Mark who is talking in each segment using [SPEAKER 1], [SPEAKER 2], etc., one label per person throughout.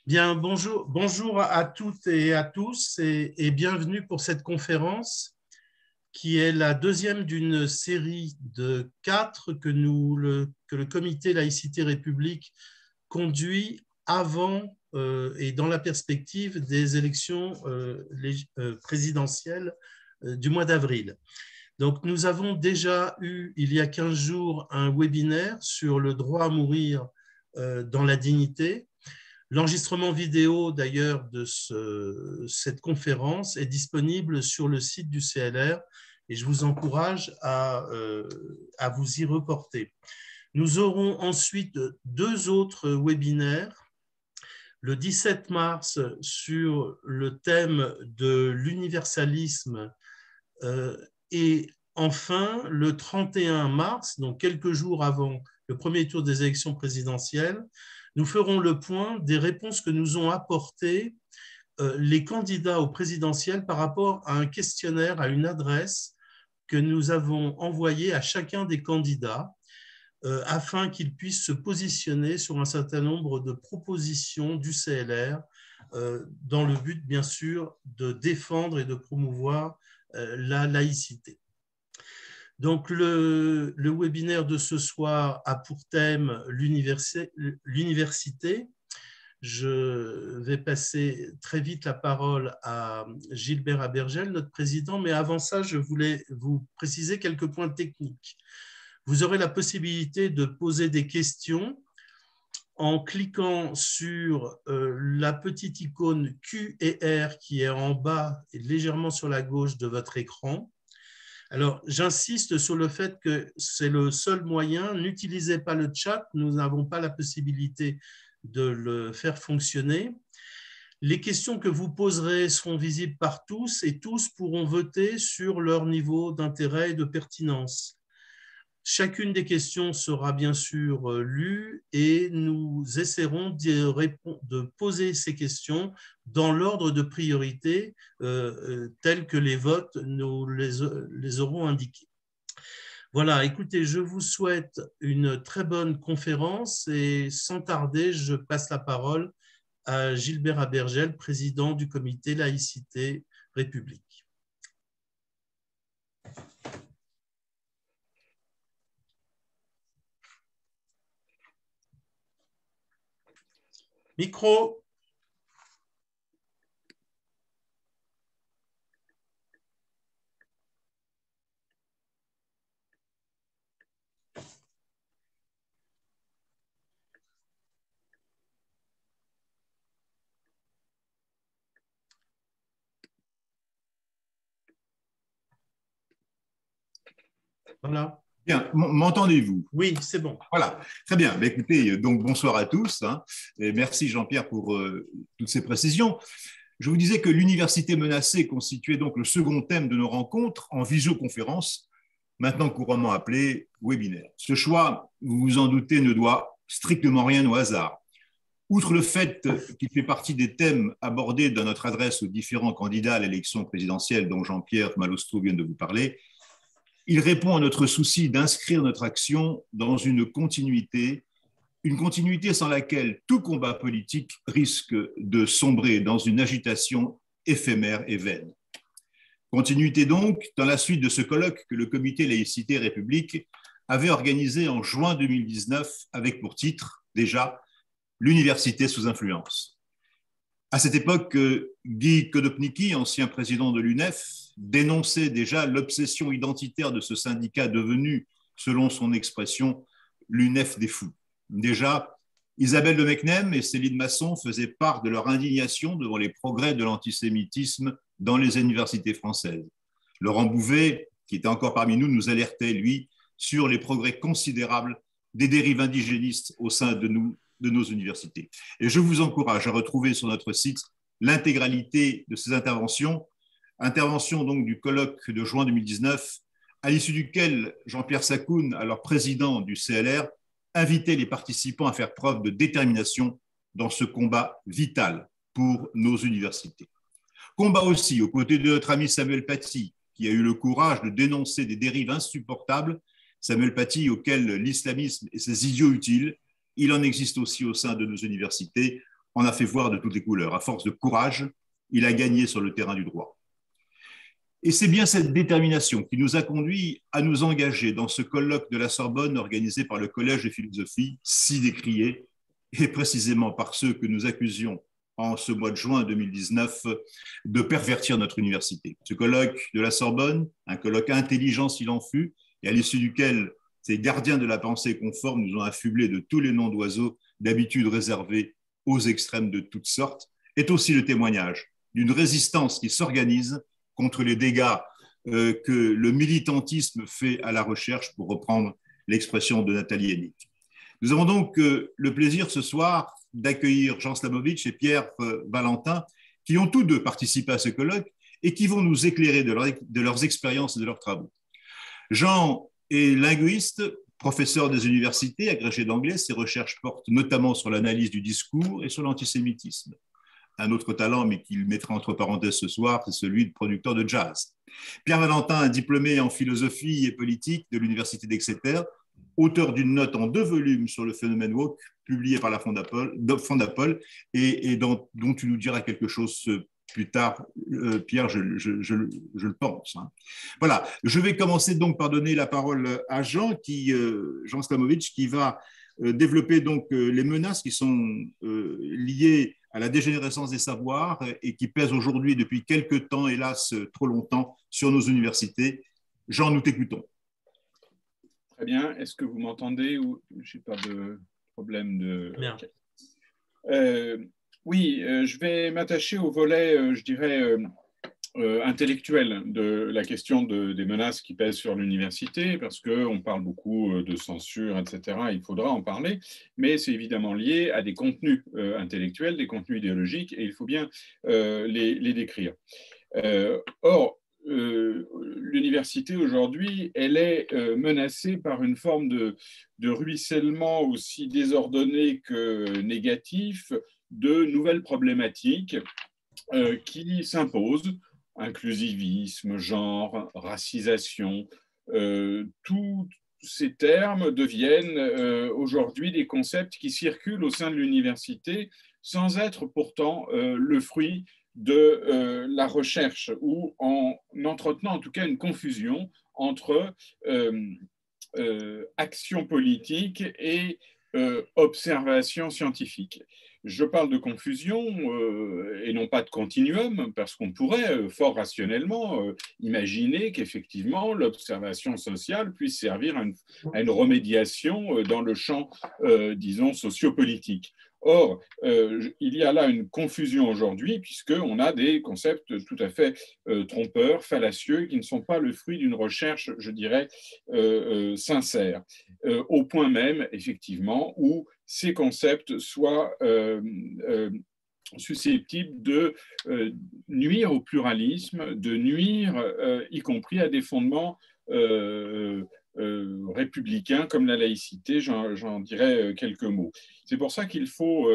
[SPEAKER 1] Bien, bonjour à toutes et à tous et bienvenue pour cette conférence qui est la deuxième d'une série de 4 que le Comité Laïcité République conduit avant et dans la perspective des élections présidentielles du mois d'avril. Donc, nous avons déjà eu, il y a 15 jours, un webinaire sur le droit à mourir dans la dignité. L'enregistrement vidéo, d'ailleurs, de cette conférence est disponible sur le site du CLR et je vous encourage à vous y reporter. Nous aurons ensuite 2 autres webinaires. Le 17 mars sur le thème de l'universalisme et enfin le 31 mars, donc quelques jours avant le premier tour des élections présidentielles, nous ferons le point des réponses que nous ont apportées les candidats au présidentiel par rapport à un questionnaire, à une adresse que nous avons envoyée à chacun des candidats afin qu'ils puissent se positionner sur un certain nombre de propositions du CLR dans le but, bien sûr, de défendre et de promouvoir la laïcité. Donc, le webinaire de ce soir a pour thème l'université. Je vais passer très vite la parole à Gilbert Abergel, notre président, mais avant ça, je voulais vous préciser quelques points techniques. Vous aurez la possibilité de poser des questions en cliquant sur la petite icône Q et R qui est en bas et légèrement sur la gauche de votre écran. Alors, j'insiste sur le fait que c'est le seul moyen. N'utilisez pas le chat, nous n'avons pas la possibilité de le faire fonctionner. Les questions que vous poserez seront visibles par tous et tous pourront voter sur leur niveau d'intérêt et de pertinence. Chacune des questions sera bien sûr lue et nous essaierons de poser ces questions dans l'ordre de priorité tel que les votes nous les auront indiqués. Voilà, écoutez, je vous souhaite une très bonne conférence et sans tarder, je passe la parole à Gilbert Abergel, président du Comité Laïcité République. Micro. Voilà.
[SPEAKER 2] Bien, m'entendez-vous?
[SPEAKER 1] Oui, c'est bon.
[SPEAKER 2] Voilà, très bien. Mais écoutez, donc bonsoir à tous. Et merci Jean-Pierre pour toutes ces précisions. Je vous disais que l'université menacée constituait donc le second thème de nos rencontres en visioconférence, maintenant couramment appelé webinaire. Ce choix, vous vous en doutez, ne doit strictement rien au hasard. Outre le fait qu'il fait partie des thèmes abordés dans notre adresse aux différents candidats à l'élection présidentielle dont Jean-Pierre Malostro vient de vous parler, il répond à notre souci d'inscrire notre action dans une continuité sans laquelle tout combat politique risque de sombrer dans une agitation éphémère et vaine. Continuité donc dans la suite de ce colloque que le Comité Laïcité République avait organisé en juin 2019 avec pour titre, déjà, l'université sous influence. À cette époque, Guy Kodopnicki, ancien président de l'UNEF, dénonçait déjà l'obsession identitaire de ce syndicat devenu, selon son expression, l'UNEF des fous. Déjà, Isabelle de Mecnem et Céline Masson faisaient part de leur indignation devant les progrès de l'antisémitisme dans les universités françaises. Laurent Bouvet, qui était encore parmi nous, nous alertait, lui, sur les progrès considérables des dérives indigénistes au sein de nos universités. Et je vous encourage à retrouver sur notre site l'intégralité de ces interventions donc du colloque de juin 2019, à l'issue duquel Jean-Pierre Sakoun, alors président du CLR, invitait les participants à faire preuve de détermination dans ce combat vital pour nos universités. Combat aussi aux côtés de notre ami Samuel Paty, qui a eu le courage de dénoncer des dérives insupportables, Samuel Paty auquel l'islamisme et ses idiots utiles, il en existe aussi au sein de nos universités. en a fait voir de toutes les couleurs. À force de courage, il a gagné sur le terrain du droit. Et c'est bien cette détermination qui nous a conduits à nous engager dans ce colloque de la Sorbonne organisé par le Collège de philosophie, si décrié, et précisément par ceux que nous accusions en ce mois de juin 2019 de pervertir notre université. Ce colloque de la Sorbonne, un colloque intelligent s'il en fut, et à l'issue duquel ces gardiens de la pensée conforme nous ont affublés de tous les noms d'oiseaux d'habitude réservés aux extrêmes de toutes sortes, est aussi le témoignage d'une résistance qui s'organise contre les dégâts que le militantisme fait à la recherche, pour reprendre l'expression de Nathalie Hennig. Nous avons donc le plaisir ce soir d'accueillir Jean Slamovitch et Pierre Valentin, qui ont tous deux participé à ce colloque et qui vont nous éclairer de leurs expériences et de leurs travaux. Jean est linguiste, professeur des universités, agrégé d'anglais. Ses recherches portent notamment sur l'analyse du discours et sur l'antisémitisme. Un autre talent, mais qu'il mettra entre parenthèses ce soir, c'est celui de producteur de jazz. Pierre Valentin, diplômé en philosophie et politique de l'Université d'Exeter, auteur d'une note en 2 volumes sur le phénomène woke, publiée par la Fondapol, et dont tu nous diras quelque chose plus tard, Pierre, je le pense. Voilà, je vais commencer donc par donner la parole à Jean Slamovitch, qui va développer donc les menaces qui sont liées à la dégénérescence des savoirs et qui pèsent aujourd'hui depuis quelques temps, hélas trop longtemps, sur nos universités. Jean, nous t'écoutons.
[SPEAKER 3] Très bien. Est-ce que vous m'entendez ou je n'ai pas de problème de...
[SPEAKER 1] Bien.
[SPEAKER 3] Okay. Oui, je vais m'attacher au volet, je dirais, intellectuel de la question des menaces qui pèsent sur l'université, parce qu'on parle beaucoup de censure, etc. Il faudra en parler, mais c'est évidemment lié à des contenus intellectuels, des contenus idéologiques, et il faut bien les décrire. Or, l'université aujourd'hui, elle est menacée par une forme de ruissellement aussi désordonné que négatif de nouvelles problématiques qui s'imposent: inclusivisme, genre, racisation. Tous ces termes deviennent aujourd'hui des concepts qui circulent au sein de l'université sans être pourtant le fruit de la recherche, ou en entretenant en tout cas une confusion entre action politique et observation scientifique. Je parle de confusion et non pas de continuum, parce qu'on pourrait fort rationnellement imaginer qu'effectivement l'observation sociale puisse servir à une remédiation dans le champ, disons, sociopolitique. Or, il y a là une confusion aujourd'hui, puisqu'on a des concepts tout à fait trompeurs, fallacieux, qui ne sont pas le fruit d'une recherche, je dirais, sincère, au point même, effectivement, où ces concepts soient susceptibles de nuire au pluralisme, de nuire y compris à des fondements républicains comme la laïcité. J'en dirai quelques mots. C'est pour ça qu'il faut,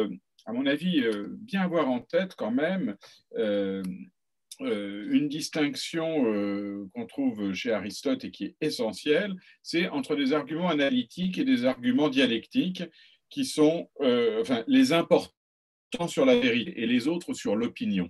[SPEAKER 3] à mon avis, bien avoir en tête quand même une distinction qu'on trouve chez Aristote et qui est essentielle, c'est entre des arguments analytiques et des arguments dialectiques, qui sont les importants sur la vérité et les autres sur l'opinion.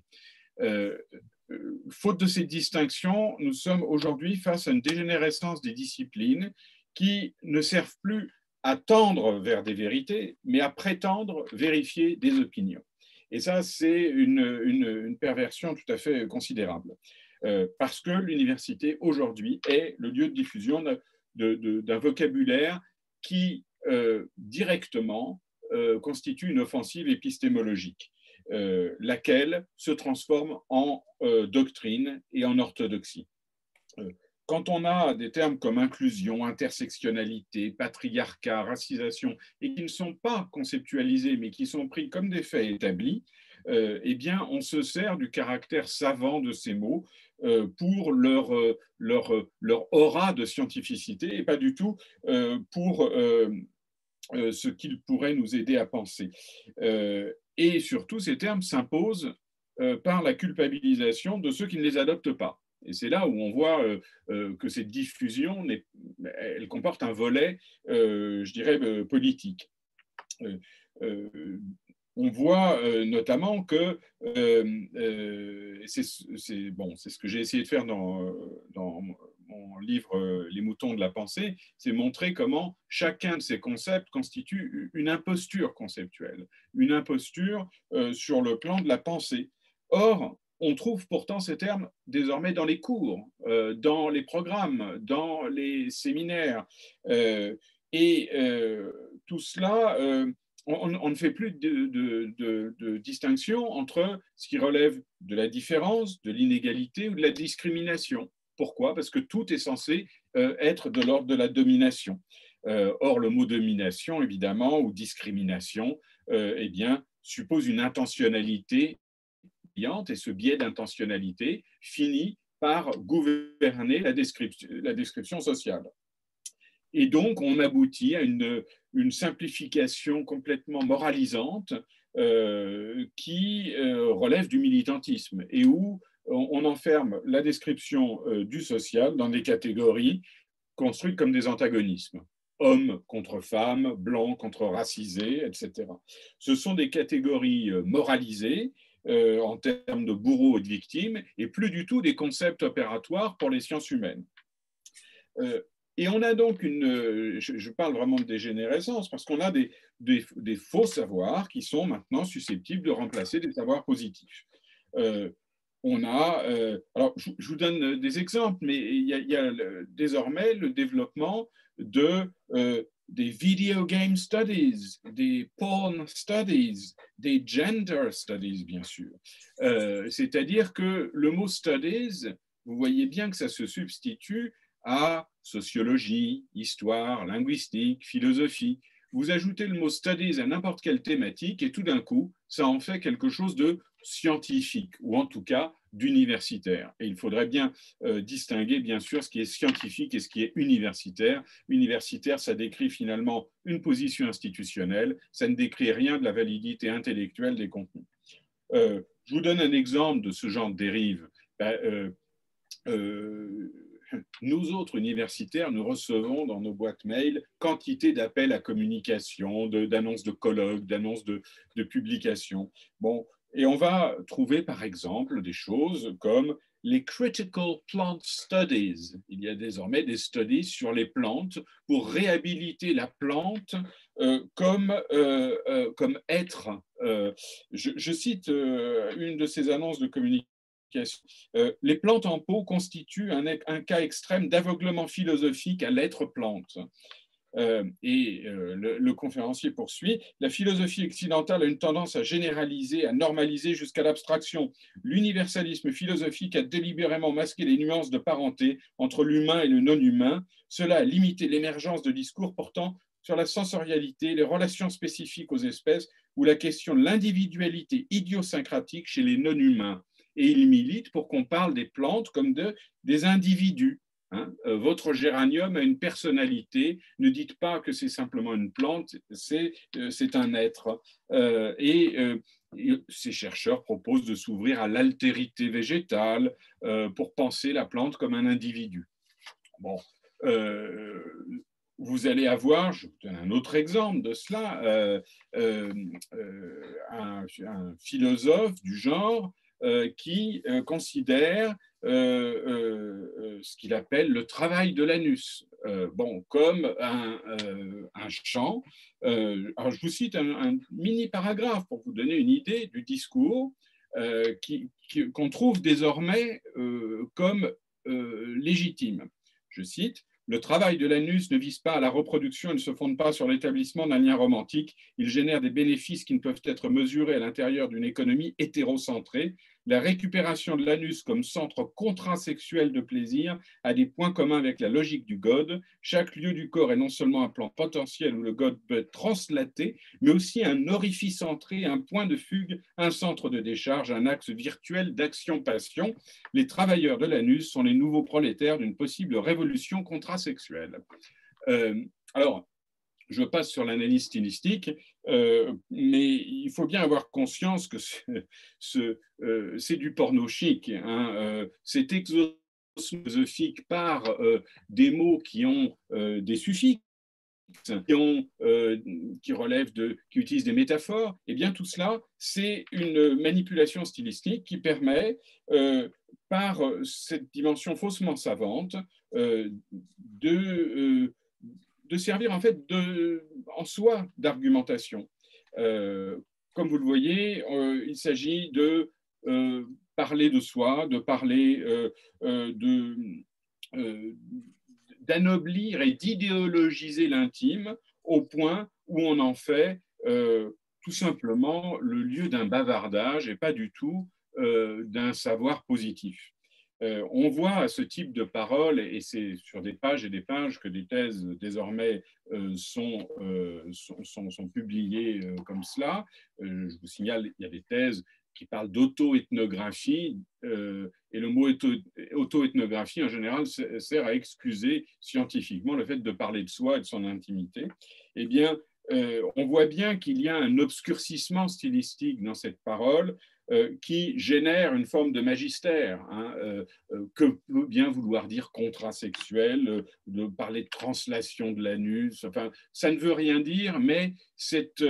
[SPEAKER 3] Faute de cette distinction, nous sommes aujourd'hui face à une dégénérescence des disciplines qui ne servent plus à tendre vers des vérités, mais à prétendre vérifier des opinions. Et ça, c'est une perversion tout à fait considérable, parce que l'université, aujourd'hui, est le lieu de diffusion d'un vocabulaire qui, directement, constitue une offensive épistémologique, laquelle se transforme en doctrine et en orthodoxie. Quand on a des termes comme inclusion, intersectionnalité, patriarcat, racisation, et qui ne sont pas conceptualisés, mais qui sont pris comme des faits établis, eh bien, on se sert du caractère savant de ces mots pour leur aura de scientificité, et pas du tout pour ce qu'ils pourraient nous aider à penser. Et surtout, ces termes s'imposent par la culpabilisation de ceux qui ne les adoptent pas. Et c'est là où on voit que cette diffusion, elle comporte un volet, je dirais, politique. on voit notamment que, c'est ce que j'ai essayé de faire dans mon livre Les moutons de la pensée, c'est montrer comment chacun de ces concepts constitue une imposture conceptuelle, une imposture sur le plan de la pensée. Or, on trouve pourtant ces termes désormais dans les cours, dans les programmes, dans les séminaires. Et tout cela, on ne fait plus de distinction entre ce qui relève de la différence, de l'inégalité ou de la discrimination. Pourquoi? Parce que tout est censé être de l'ordre de la domination. Or, le mot domination, évidemment, ou discrimination, eh bien, suppose une intentionnalité, et ce biais d'intentionnalité finit par gouverner la description sociale. Et donc, on aboutit à une simplification complètement moralisante qui relève du militantisme et où on enferme la description du social dans des catégories construites comme des antagonismes. Hommes contre femmes, blancs contre racisés, etc. Ce sont des catégories moralisées en termes de bourreaux et de victimes et plus du tout des concepts opératoires pour les sciences humaines. Et on a donc je parle vraiment de dégénérescence parce qu'on a des faux savoirs qui sont maintenant susceptibles de remplacer des savoirs positifs. Alors, je vous donne des exemples, mais il y a désormais le développement des video game studies, des porn studies, des gender studies, bien sûr. C'est-à-dire que le mot studies, vous voyez bien que ça se substitue à sociologie, histoire, linguistique, philosophie. Vous ajoutez le mot studies à n'importe quelle thématique et tout d'un coup, ça en fait quelque chose de scientifique, ou en tout cas d'universitaire. Et il faudrait bien distinguer, bien sûr, ce qui est scientifique et ce qui est universitaire. Universitaire, ça décrit finalement une position institutionnelle, ça ne décrit rien de la validité intellectuelle des contenus. Je vous donne un exemple de ce genre de dérive. Nous autres universitaires, nous recevons dans nos boîtes mail quantité d'appels à communication, d'annonces de colloques, d'annonces de publications. Bon, et on va trouver par exemple des choses comme les Critical Plant Studies. Il y a désormais des studies sur les plantes pour réhabiliter la plante comme être. Je cite une de ces annonces de communication. Les plantes en pot constituent un cas extrême d'aveuglement philosophique à l'être plante. Le conférencier poursuit, la philosophie occidentale a une tendance à généraliser, à normaliser jusqu'à l'abstraction. L'universalisme philosophique a délibérément masqué les nuances de parenté entre l'humain et le non-humain. Cela a limité l'émergence de discours portant sur la sensorialité, les relations spécifiques aux espèces ou la question de l'individualité idiosyncratique chez les non-humains. Et il milite pour qu'on parle des plantes comme des individus. Votre géranium a une personnalité, ne dites pas que c'est simplement une plante, c'est un être. Ces chercheurs proposent de s'ouvrir à l'altérité végétale pour penser la plante comme un individu. Bon, vous allez avoir, je vous donne un autre exemple de cela, un philosophe du genre qui considère ce qu'il appelle le travail de l'anus, comme un champ. Alors je vous cite un mini paragraphe pour vous donner une idée du discours qu'on trouve désormais comme légitime. Je cite, le travail de l'anus ne vise pas à la reproduction et ne se fonde pas sur l'établissement d'un lien romantique. Il génère des bénéfices qui ne peuvent être mesurés à l'intérieur d'une économie hétérocentrée. La récupération de l'anus comme centre contrasexuel de plaisir a des points communs avec la logique du God. Chaque lieu du corps est non seulement un plan potentiel où le God peut être translaté, mais aussi un orifice entré, un point de fugue, un centre de décharge, un axe virtuel d'action-passion. Les travailleurs de l'anus sont les nouveaux prolétaires d'une possible révolution contrasexuelle. Alors, je passe sur l'analyse stylistique, mais il faut bien avoir conscience que c'est du porno chic. C'est exosphérique par des mots qui ont des suffixes, qui utilisent des métaphores, eh bien tout cela, c'est une manipulation stylistique qui permet, par cette dimension faussement savante, de servir en fait en soi d'argumentation. Comme vous le voyez, il s'agit de parler de soi, de parler d'anoblir et d'idéologiser l'intime au point où on en fait tout simplement le lieu d'un bavardage et pas du tout d'un savoir positif. On voit à ce type de paroles, et c'est sur des pages et des pages que des thèses désormais sont publiées comme cela. Je vous signale, il y a des thèses qui parlent d'auto-ethnographie, et le mot auto-ethnographie, en général, sert à excuser scientifiquement le fait de parler de soi et de son intimité. Eh bien, on voit bien qu'il y a un obscurcissement stylistique dans cette parole qui génère une forme de magistère, que peut bien vouloir dire contrasexuel, de parler de translation de l'anus. Enfin, ça ne veut rien dire, mais cette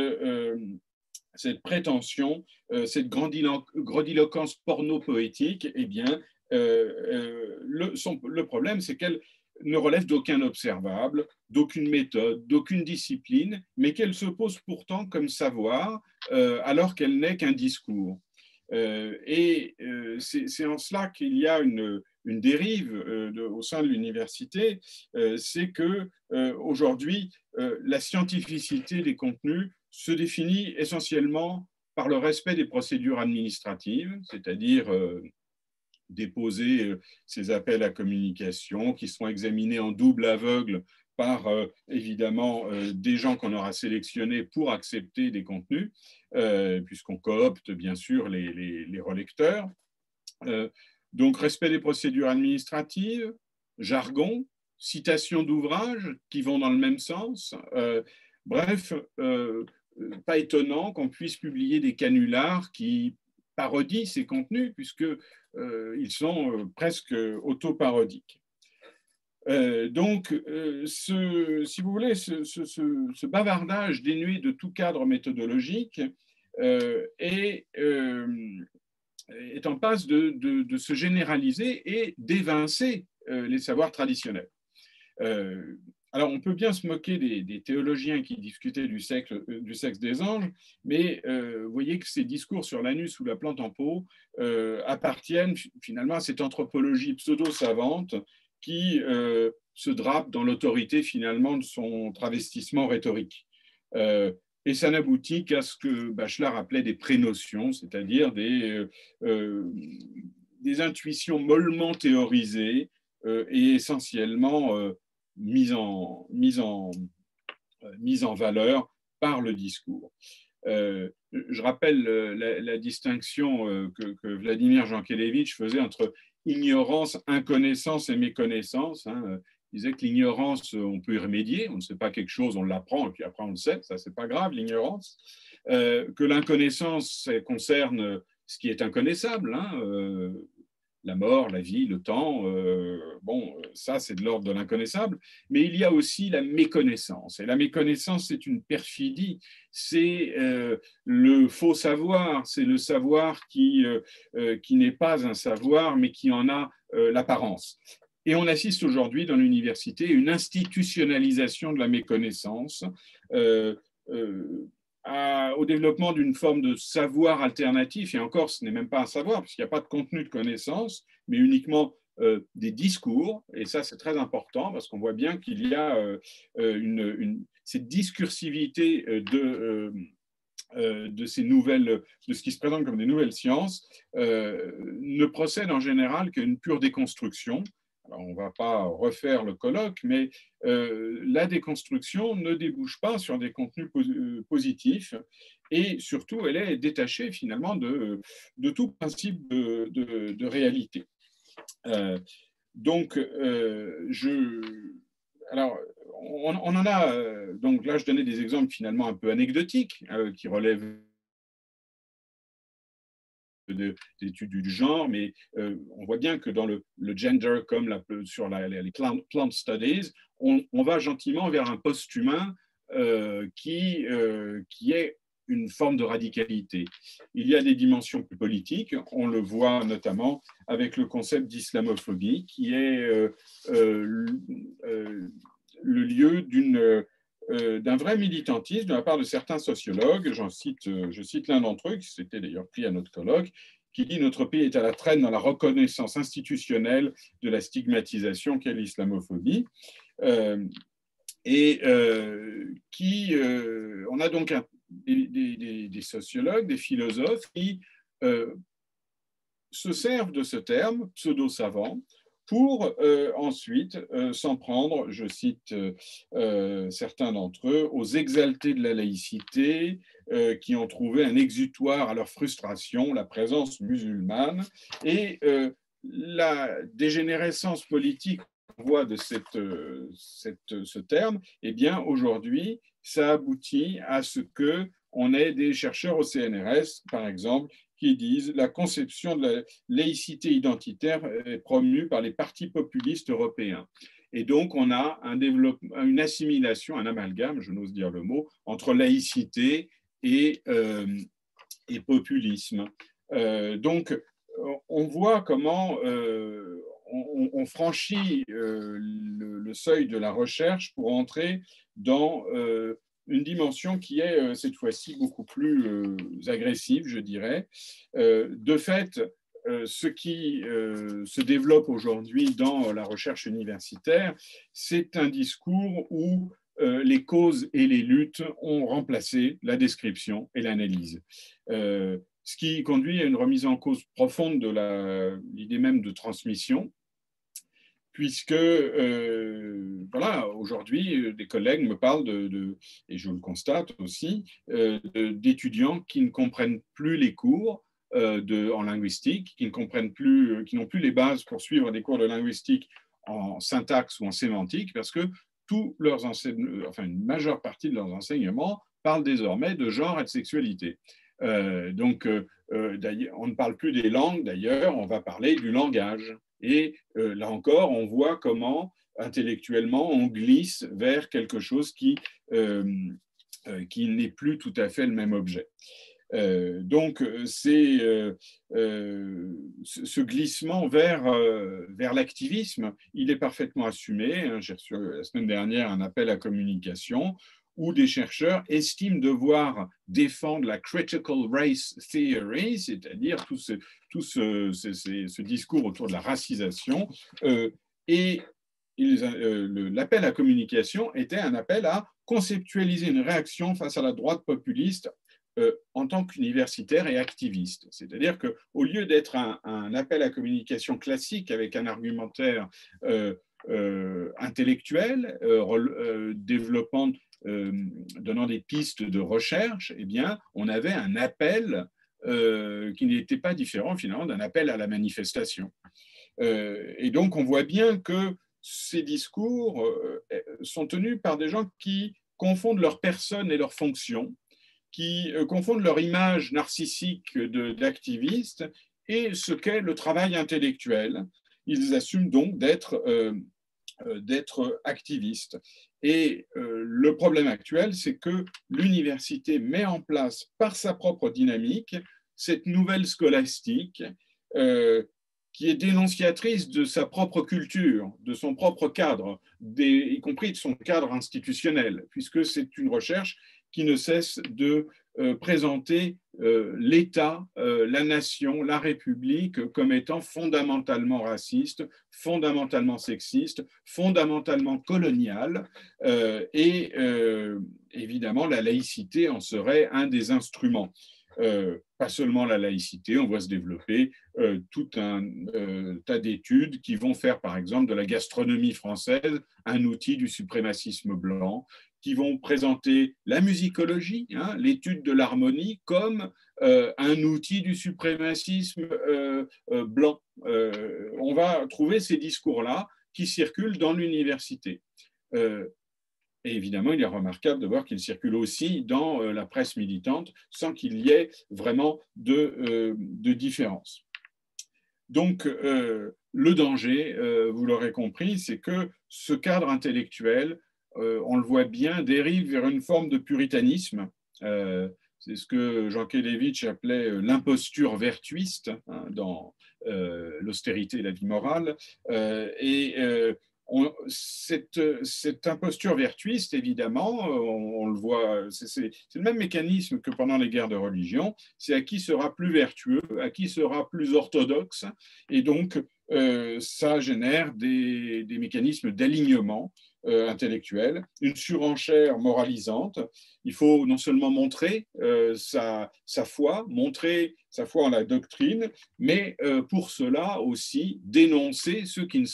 [SPEAKER 3] prétention, cette grandiloquence porno-poétique, eh bien, le problème, c'est qu'elle ne relève d'aucun observable, d'aucune méthode, d'aucune discipline, mais qu'elle se pose pourtant comme savoir, alors qu'elle n'est qu'un discours. C'est en cela qu'il y a une dérive au sein de l'université, c'est que aujourd'hui, la scientificité des contenus se définit essentiellement par le respect des procédures administratives, c'est-à-dire déposer ces appels à communication qui seront examinés en double aveugle par évidemment des gens qu'on aura sélectionnés pour accepter des contenus, puisqu'on coopte bien sûr les relecteurs. Donc respect des procédures administratives, jargon, citation d'ouvrages qui vont dans le même sens. Bref, pas étonnant qu'on puisse publier des canulars qui parodient ces contenus, puisqu'ils sont presque autoparodiques. Donc, si vous voulez, ce bavardage dénué de tout cadre méthodologique est en passe de se généraliser et d'évincer les savoirs traditionnels. Alors, on peut bien se moquer des théologiens qui discutaient du sexe des anges, mais vous voyez que ces discours sur l'anus ou la plante en pot appartiennent finalement à cette anthropologie pseudo-savante qui se drape dans l'autorité finalement de son travestissement rhétorique. Et ça n'aboutit qu'à ce que Bachelard appelait des prénotions, c'est-à-dire des intuitions mollement théorisées et essentiellement mise en valeur par le discours. Je rappelle la distinction que Vladimir Jankélévitch faisait entre ignorance, inconnaissance et méconnaissance. Il disait que l'ignorance, on peut y remédier, on ne sait pas quelque chose, on l'apprend, et puis après on le sait, ça c'est pas grave, l'ignorance. Que l'inconnaissance, ça concerne ce qui est inconnaissable, la mort, la vie, le temps, ça c'est de l'ordre de l'inconnaissable, mais il y a aussi la méconnaissance. Et la méconnaissance, c'est une perfidie, c'est le faux savoir, c'est le savoir qui n'est pas un savoir, mais qui en a l'apparence. Et on assiste aujourd'hui dans l'université à une institutionnalisation de la méconnaissance, au développement d'une forme de savoir alternatif, et encore, ce n'est même pas un savoir, puisqu'il n'y a pas de contenu de connaissance, mais uniquement des discours, et ça c'est très important, parce qu'on voit bien qu'il y a cette discursivité de ces nouvelles, de ce qui se présente comme des nouvelles sciences, ne procède en général qu'une pure déconstruction. Alors, on ne va pas refaire le colloque, mais la déconstruction ne débouche pas sur des contenus positifs, et surtout, elle est détachée finalement de tout principe de réalité. Alors, on en a, donc là, je donnais des exemples finalement un peu anecdotiques qui relèvent d'études du genre, mais on voit bien que dans le gender, comme sur les plant studies, on va gentiment vers un post-humain qui est une forme de radicalité. Il y a des dimensions plus politiques, on le voit notamment avec le concept d'islamophobie, qui est le lieu d'un vrai militantisme de la part de certains sociologues. Je cite l'un d'entre eux, qui s'était d'ailleurs pris à notre colloque, qui dit « Notre pays est à la traîne dans la reconnaissance institutionnelle de la stigmatisation qu'est l'islamophobie ». On a donc des sociologues, des philosophes qui se servent de ce terme, pseudo-savant, pour ensuite s'en prendre, je cite certains d'entre eux, aux exaltés de la laïcité qui ont trouvé un exutoire à leur frustration, la présence musulmane, et la dégénérescence politique qu'on voit de ce terme, eh bien aujourd'hui, ça aboutit à ce qu'on ait des chercheurs au CNRS, par exemple, qui disent la conception de la laïcité identitaire est promue par les partis populistes européens. Et donc, on a une assimilation, un amalgame, je n'ose dire le mot, entre laïcité et populisme. Donc, on voit comment on franchit le seuil de la recherche pour entrer dans une dimension qui est cette fois-ci beaucoup plus agressive, je dirais. De fait, ce qui se développe aujourd'hui dans la recherche universitaire, c'est un discours où les causes et les luttes ont remplacé la description et l'analyse. Ce qui conduit à une remise en cause profonde de l'idée même de transmission, puisque voilà, aujourd'hui, des collègues me parlent et je le constate aussi, d'étudiants qui ne comprennent plus les cours en linguistique, qui n'ont plus les bases pour suivre des cours de linguistique en syntaxe ou en sémantique, parce que une majeure partie de leurs enseignements parlent désormais de genre et de sexualité. Donc, on ne parle plus des langues, d'ailleurs, on va parler du langage. Et là encore, on voit comment, intellectuellement, on glisse vers quelque chose qui n'est plus tout à fait le même objet. Donc, c'est ce glissement vers l'activisme, il est parfaitement assumé. J'ai reçu la semaine dernière un appel à communication où des chercheurs estiment devoir défendre la critical race theory, c'est-à-dire tout ce discours autour de la racisation. Et l'appel à communication était un appel à conceptualiser une réaction face à la droite populiste en tant qu'universitaire et activiste. C'est-à-dire qu'au lieu d'être un appel à communication classique avec un argumentaire intellectuel, donnant des pistes de recherche, eh bien, on avait un appel qui n'était pas différent finalement d'un appel à la manifestation. Et donc, on voit bien que ces discours sont tenus par des gens qui confondent leur personne et leur fonction, qui confondent leur image narcissique d'activiste et ce qu'est le travail intellectuel. Ils assument donc d'être activistes. Et le problème actuel, c'est que l'université met en place, par sa propre dynamique, cette nouvelle scolastique qui est dénonciatrice de sa propre culture, de son propre cadre, y compris de son cadre institutionnel, puisque c'est une recherche qui ne cesse de présenter l'État, la nation, la République comme étant fondamentalement raciste, fondamentalement sexiste, fondamentalement colonial, et évidemment la laïcité en serait un des instruments. Pas seulement la laïcité, on voit se développer tout un tas d'études qui vont faire par exemple de la gastronomie française un outil du suprémacisme blanc, qui vont présenter la musicologie, l'étude de l'harmonie, comme un outil du suprémacisme blanc. On va trouver ces discours-là qui circulent dans l'université. Et évidemment, il est remarquable de voir qu'il circule aussi dans la presse militante sans qu'il y ait vraiment de différence. Donc, le danger, vous l'aurez compris, c'est que ce cadre intellectuel, on le voit bien, dérive vers une forme de puritanisme. C'est ce que Jean Kelevitch appelait l'imposture vertuiste, hein, dans l'austérité et la vie morale. Cette imposture vertuiste, évidemment, on le voit, c'est le même mécanisme que pendant les guerres de religion, c'est à qui sera plus vertueux, à qui sera plus orthodoxe, et donc ça génère des mécanismes d'alignement intellectuel, une surenchère moralisante. Il faut non seulement montrer sa foi, montrer sa foi en la doctrine, mais pour cela aussi dénoncer ceux qui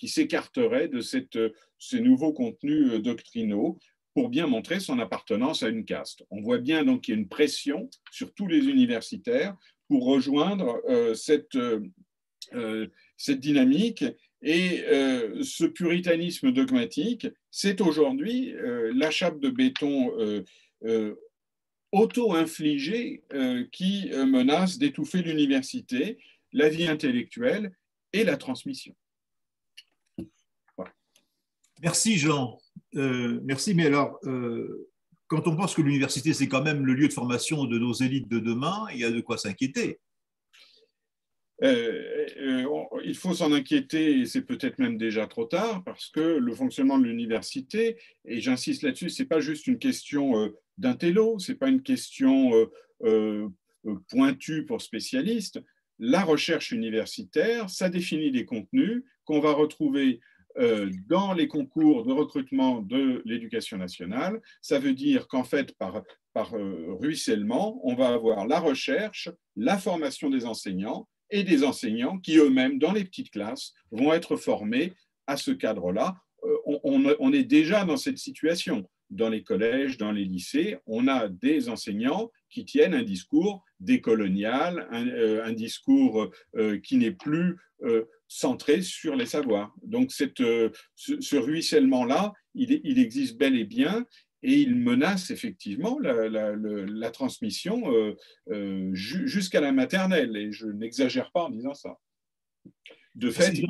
[SPEAKER 3] s'écarteraient de ces nouveaux contenus doctrinaux pour bien montrer son appartenance à une caste. On voit bien donc qu'il y a une pression sur tous les universitaires pour rejoindre cette dynamique. Et ce puritanisme dogmatique, c'est aujourd'hui la chape de béton auto-infligée qui menace d'étouffer l'université, la vie intellectuelle et la transmission.
[SPEAKER 2] Voilà. Merci Jean. Merci, mais alors, quand on pense que l'université, c'est quand même le lieu de formation de nos élites de demain, il y a de quoi s'inquiéter.
[SPEAKER 3] Il faut s'en inquiéter, et c'est peut-être même déjà trop tard, parce que le fonctionnement de l'université, et j'insiste là-dessus, ce n'est pas juste une question d'intello, ce n'est pas une question pointue pour spécialistes. La recherche universitaire, ça définit des contenus qu'on va retrouver dans les concours de recrutement de l'éducation nationale. Ça veut dire qu'en fait, par ruissellement, on va avoir la recherche, la formation des enseignants, et des enseignants qui eux-mêmes, dans les petites classes, vont être formés à ce cadre-là. On est déjà dans cette situation. Dans les collèges, dans les lycées, on a des enseignants qui tiennent un discours décolonial, un discours qui n'est plus centré sur les savoirs. Donc ce ruissellement-là, il existe bel et bien, et il menace effectivement la transmission jusqu'à la maternelle, et je n'exagère pas en disant ça. De fait, il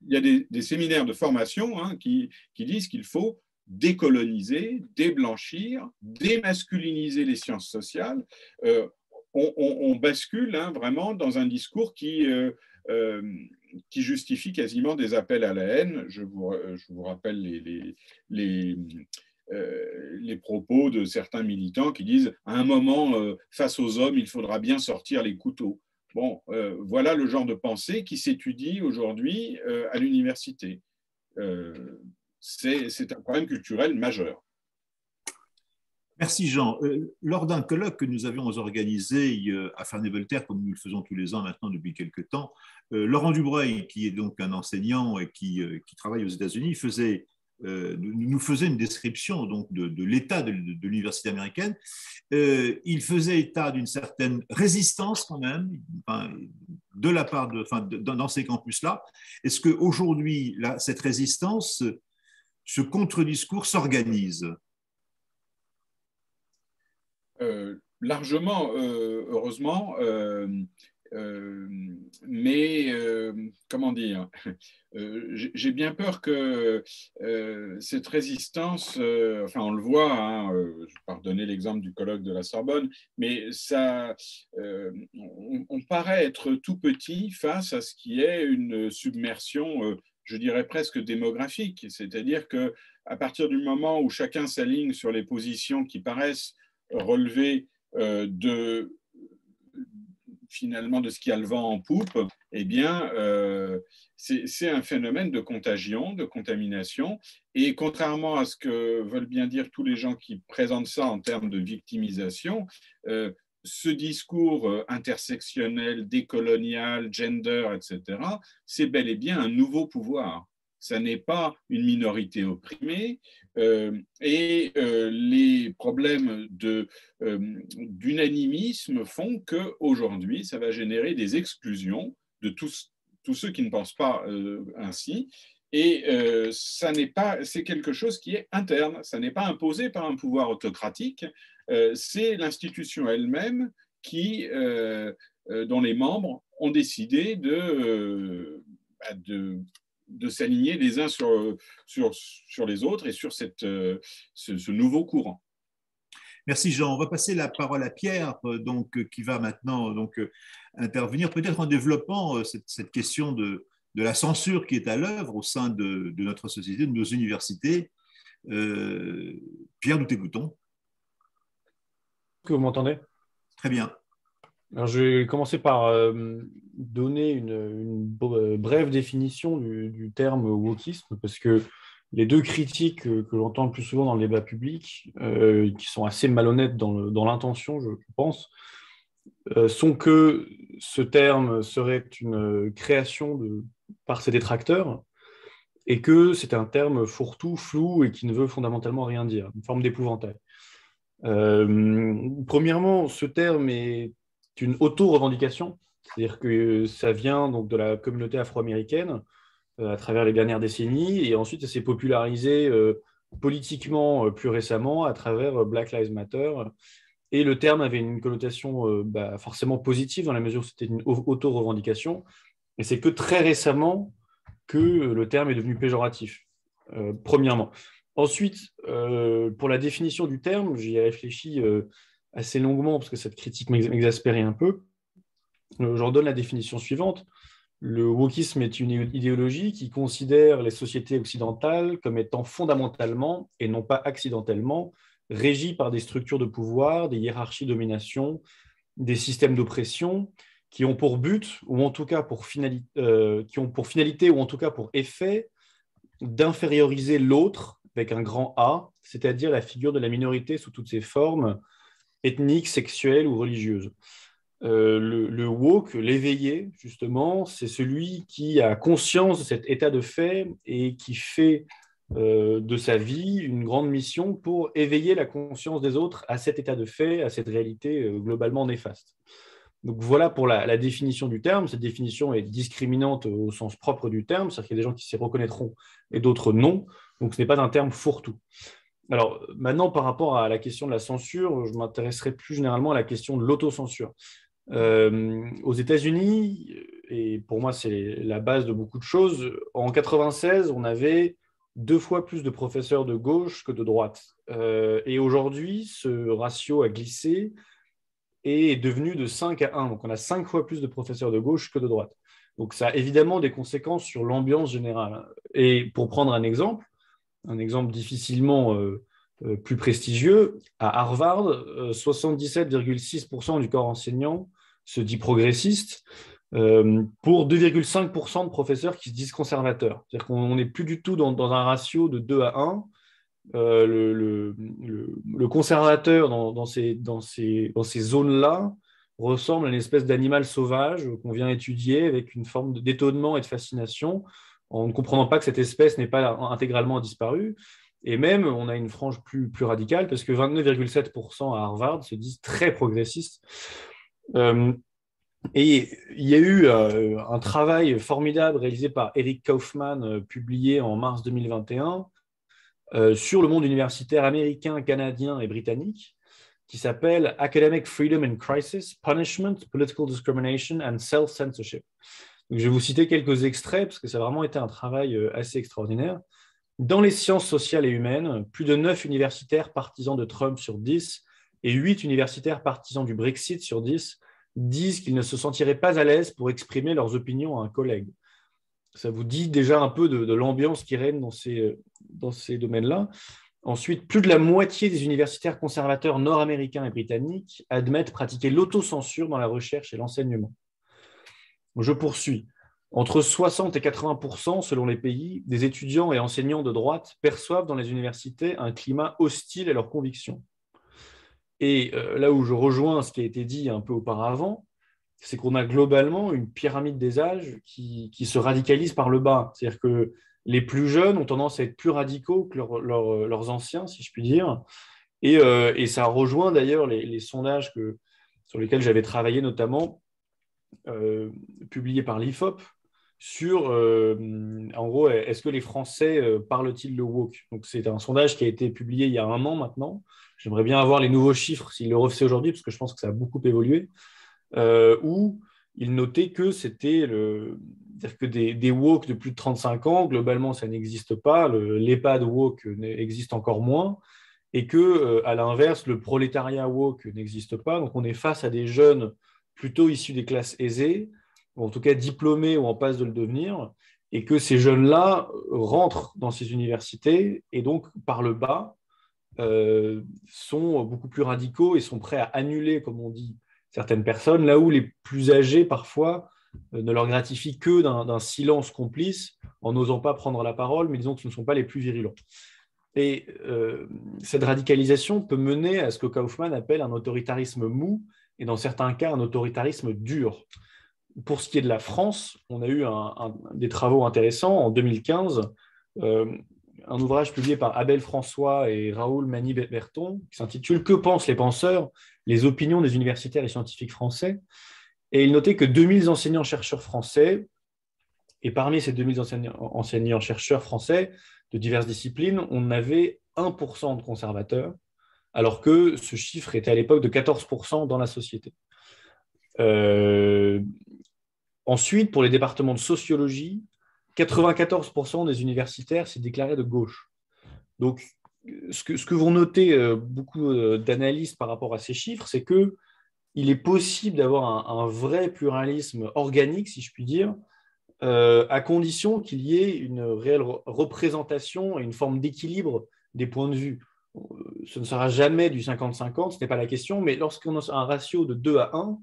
[SPEAKER 3] y a des séminaires de formation qui disent qu'il faut décoloniser, déblanchir, démasculiniser les sciences sociales. On bascule vraiment dans un discours qui justifie quasiment des appels à la haine. Je vous rappelle les propos de certains militants qui disent à un moment, face aux hommes, il faudra bien sortir les couteaux. Bon, voilà le genre de pensée qui s'étudie aujourd'hui à l'université. C'est un problème culturel majeur.
[SPEAKER 2] Merci Jean. Lors d'un colloque que nous avions organisé à Ferney-Voltaire, comme nous le faisons tous les ans maintenant depuis quelques temps, Laurent Dubreuil, qui est donc un enseignant et qui travaille aux États-Unis, nous faisait une description donc, de l'état de l'université américaine. Il faisait état d'une certaine résistance quand même, de la part dans ces campus-là. Est-ce qu'aujourd'hui, cette résistance, ce contre-discours s'organise?
[SPEAKER 3] Largement, heureusement. Mais comment dire, j'ai bien peur que cette résistance, enfin on le voit, je vais donner l'exemple du colloque de la Sorbonne, mais ça, on paraît être tout petit face à ce qui est une submersion, je dirais presque démographique, c'est-à-dire que à partir du moment où chacun s'aligne sur les positions qui paraissent relever finalement de ce qui a le vent en poupe, eh bien, c'est un phénomène de contagion, de contamination. Et contrairement à ce que veulent bien dire tous les gens qui présentent ça en termes de victimisation, ce discours intersectionnel, décolonial, gender, etc., c'est bel et bien un nouveau pouvoir. Ça n'est pas une minorité opprimée, et les problèmes d'unanimisme font qu'aujourd'hui, ça va générer des exclusions de tous ceux qui ne pensent pas ainsi, Et c'est quelque chose qui est interne, ça n'est pas imposé par un pouvoir autocratique, c'est l'institution elle-même dont les membres ont décidé de s'aligner les uns sur les autres et sur ce nouveau courant.
[SPEAKER 2] Merci Jean. On va passer la parole à Pierre, qui va maintenant intervenir, peut-être en développant cette question de la censure qui est à l'œuvre au sein de notre société, de nos universités. Pierre, nous t'écoutons.
[SPEAKER 4] Est-ce que vous m'entendez?
[SPEAKER 2] Très bien.
[SPEAKER 4] Alors, je vais commencer par donner une brève définition du terme wokisme, parce que les deux critiques que j'entends le plus souvent dans le débat public, qui sont assez malhonnêtes dans l'intention, je pense, sont que ce terme serait une création par ses détracteurs et que c'est un terme fourre-tout, flou et qui ne veut fondamentalement rien dire, une forme d'épouvantail. Premièrement, ce terme est une auto-revendication, c'est-à-dire que ça vient donc de la communauté afro-américaine à travers les dernières décennies, et ensuite ça s'est popularisé politiquement plus récemment à travers Black Lives Matter. Et le terme avait une connotation forcément positive dans la mesure où c'était une auto-revendication. Et c'est que très récemment que le terme est devenu péjoratif, premièrement. Ensuite, pour la définition du terme, j'y ai réfléchi assez longuement parce que cette critique m'exaspérait un peu. J'en donne la définition suivante. Le wokisme est une idéologie qui considère les sociétés occidentales comme étant fondamentalement, et non pas accidentellement, régies par des structures de pouvoir, des hiérarchies de domination, des systèmes d'oppression, qui ont pour but, ou en tout cas pour finalité, ou en tout cas pour effet, d'inférioriser l'autre avec un grand A, c'est-à-dire la figure de la minorité sous toutes ses formes, ethniques, sexuelles ou religieuses. Le woke, l'éveillé, justement, c'est celui qui a conscience de cet état de fait et qui fait de sa vie une grande mission pour éveiller la conscience des autres à cet état de fait, à cette réalité globalement néfaste. Donc voilà pour la définition du terme. Cette définition est discriminante au sens propre du terme, c'est-à-dire qu'il y a des gens qui s'y reconnaîtront et d'autres non. Donc ce n'est pas un terme fourre-tout. Alors maintenant, par rapport à la question de la censure, je m'intéresserai plus généralement à la question de l'autocensure. Aux États-Unis, et pour moi c'est la base de beaucoup de choses, en 1996, on avait 2 fois plus de professeurs de gauche que de droite. Et aujourd'hui, ce ratio a glissé et est devenu de 5 à 1. Donc on a 5 fois plus de professeurs de gauche que de droite. Donc ça a évidemment des conséquences sur l'ambiance générale. Et pour prendre un exemple difficilement plus prestigieux, à Harvard, 77,6% du corps enseignant se dit progressiste pour 2,5% de professeurs qui se disent conservateurs. C'est-à-dire qu'on n'est plus du tout dans un ratio de 2 à 1. Le conservateur dans ces zones-là ressemble à une espèce d'animal sauvage qu'on vient étudier avec une forme d'étonnement et de fascination en ne comprenant pas que cette espèce n'est pas intégralement disparue. Et même, on a une frange plus radicale, parce que 29,7% à Harvard se disent très progressistes. Et il y a eu un travail formidable réalisé par Eric Kaufmann, publié en mars 2021, sur le monde universitaire américain, canadien et britannique, qui s'appelle « Academic Freedom in Crisis, Punishment, Political Discrimination and Self-Censorship ». Donc, je vais vous citer quelques extraits, parce que ça a vraiment été un travail assez extraordinaire. Dans les sciences sociales et humaines, plus de 9 universitaires partisans de Trump sur 10 et 8 universitaires partisans du Brexit sur 10 disent qu'ils ne se sentiraient pas à l'aise pour exprimer leurs opinions à un collègue. Ça vous dit déjà un peu de l'ambiance qui règne dans ces domaines-là. Ensuite, plus de la moitié des universitaires conservateurs nord-américains et britanniques admettent pratiquer l'autocensure dans la recherche et l'enseignement. Je poursuis. Entre 60 et 80%, selon les pays, des étudiants et enseignants de droite perçoivent dans les universités un climat hostile à leurs convictions. Et là où je rejoins ce qui a été dit un peu auparavant, c'est qu'on a globalement une pyramide des âges qui se radicalise par le bas. C'est-à-dire que les plus jeunes ont tendance à être plus radicaux que leurs anciens, si je puis dire. Et ça rejoint d'ailleurs les sondages sur lesquels j'avais travaillé, notamment publiés par l'IFOP, sur, en gros, est-ce que les Français parlent-ils le woke? Donc, c'est un sondage qui a été publié il y a 1 an maintenant. J'aimerais bien avoir les nouveaux chiffres s'il le refait aujourd'hui, parce que je pense que ça a beaucoup évolué, où il notait que c'est-à-dire que des woke de plus de 35 ans, globalement, ça n'existe pas. L'EHPAD woke existe encore moins. Et que, à l'inverse, le prolétariat woke n'existe pas. Donc, on est face à des jeunes plutôt issus des classes aisées, ou en tout cas diplômés ou en passe de le devenir, et que ces jeunes-là rentrent dans ces universités et donc, par le bas, sont beaucoup plus radicaux et sont prêts à annuler, comme on dit, certaines personnes, là où les plus âgés, parfois, ne leur gratifient que d'un silence complice en n'osant pas prendre la parole, mais disons que ce ne sont pas les plus virulents. Et cette radicalisation peut mener à ce que Kaufmann appelle un autoritarisme mou, et dans certains cas, un autoritarisme dur. Pour ce qui est de la France, on a eu des travaux intéressants. En 2015, un ouvrage publié par Abel François et Raoul Mani-Berton qui s'intitule « Que pensent les penseurs? Les opinions des universitaires et scientifiques français ». Et il notait que 2000 enseignants-chercheurs français, et parmi ces 2000 enseignants-chercheurs français de diverses disciplines, on avait 1% de conservateurs, alors que ce chiffre était à l'époque de 14% dans la société. Ensuite, pour les départements de sociologie, 94% des universitaires s'est déclaré de gauche. Donc, ce que vont noter beaucoup d'analystes par rapport à ces chiffres, c'est qu'il est possible d'avoir un vrai pluralisme organique, si je puis dire, à condition qu'il y ait une réelle représentation et une forme d'équilibre des points de vue. Ce ne sera jamais du 50-50, ce n'est pas la question, mais lorsqu'on a un ratio de 2-1,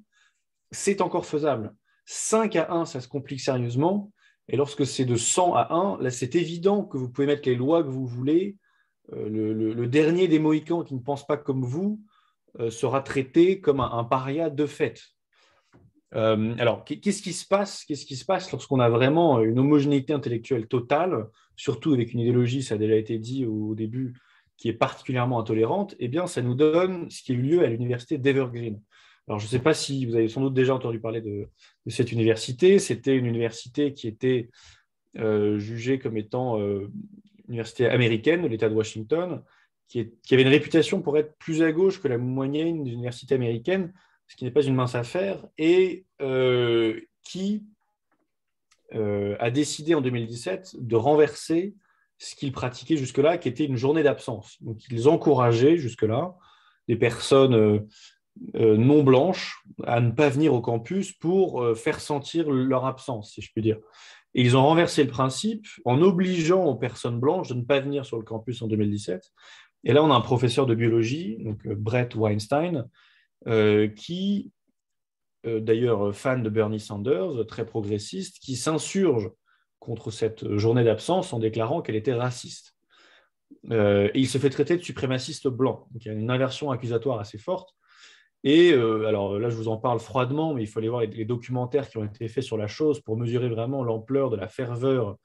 [SPEAKER 4] c'est encore faisable. 5-1, ça se complique sérieusement. Et lorsque c'est de 100-1, là, c'est évident que vous pouvez mettre les lois que vous voulez. Le dernier des Mohicans qui ne pense pas comme vous sera traité comme un paria de fait. Alors, qu'est-ce qui se passe? Qu'est-ce qui se passe lorsqu'on a vraiment une homogénéité intellectuelle totale, surtout avec une idéologie, ça a déjà été dit au début, qui est particulièrement intolérante? Eh bien, ça nous donne ce qui a eu lieu à l'université d'Evergreen. Alors, je ne sais pas si vous avez sans doute déjà entendu parler de cette université. C'était une université qui était jugée comme étant une université américaine de l'État de Washington, qui avait une réputation pour être plus à gauche que la moyenne des universités américaines, ce qui n'est pas une mince affaire, et qui a décidé en 2017 de renverser ce qu'ils pratiquaient jusque-là, qui était une journée d'absence. Donc, ils encourageaient jusque-là des personnes non blanches à ne pas venir au campus pour faire sentir leur absence, si je puis dire. Et ils ont renversé le principe en obligeant aux personnes blanches de ne pas venir sur le campus en 2017. Et là, on a un professeur de biologie, donc Brett Weinstein, qui, d'ailleurs fan de Bernie Sanders, très progressiste, qui s'insurge contre cette journée d'absence en déclarant qu'elle était raciste. Et il se fait traiter de suprémaciste blanc. Donc, il y a une inversion accusatoire assez forte. Et alors là, je vous en parle froidement, mais il faut aller voir les documentaires qui ont été faits sur la chose pour mesurer vraiment l'ampleur de la ferveur,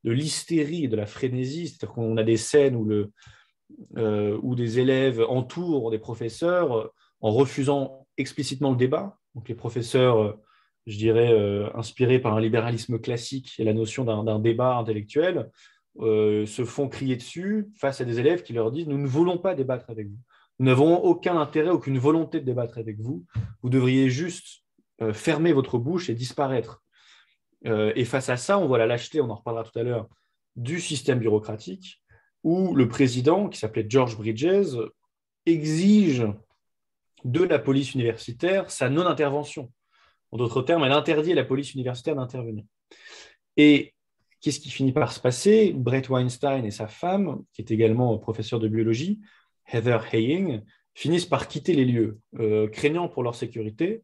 [SPEAKER 4] de l'hystérie et de la frénésie. C'est-à-dire qu'on a des scènes où des élèves entourent des professeurs en refusant explicitement le débat. Donc les professeurs, je dirais, inspirés par un libéralisme classique et la notion d'un débat intellectuel, se font crier dessus face à des élèves qui leur disent « Nous ne voulons pas débattre avec vous. Nous n'avons aucun intérêt, aucune volonté de débattre avec vous. Vous devriez juste fermer votre bouche et disparaître. » Et face à ça, on voit la lâcheté, on en reparlera tout à l'heure, du système bureaucratique, où le président, qui s'appelait George Bridges, exige de la police universitaire sa non-intervention. En d'autres termes, elle interdit à la police universitaire d'intervenir. Et qu'est-ce qui finit par se passer? Brett Weinstein et sa femme, qui est également professeur de biologie, Heather Heying, finissent par quitter les lieux, craignant pour leur sécurité.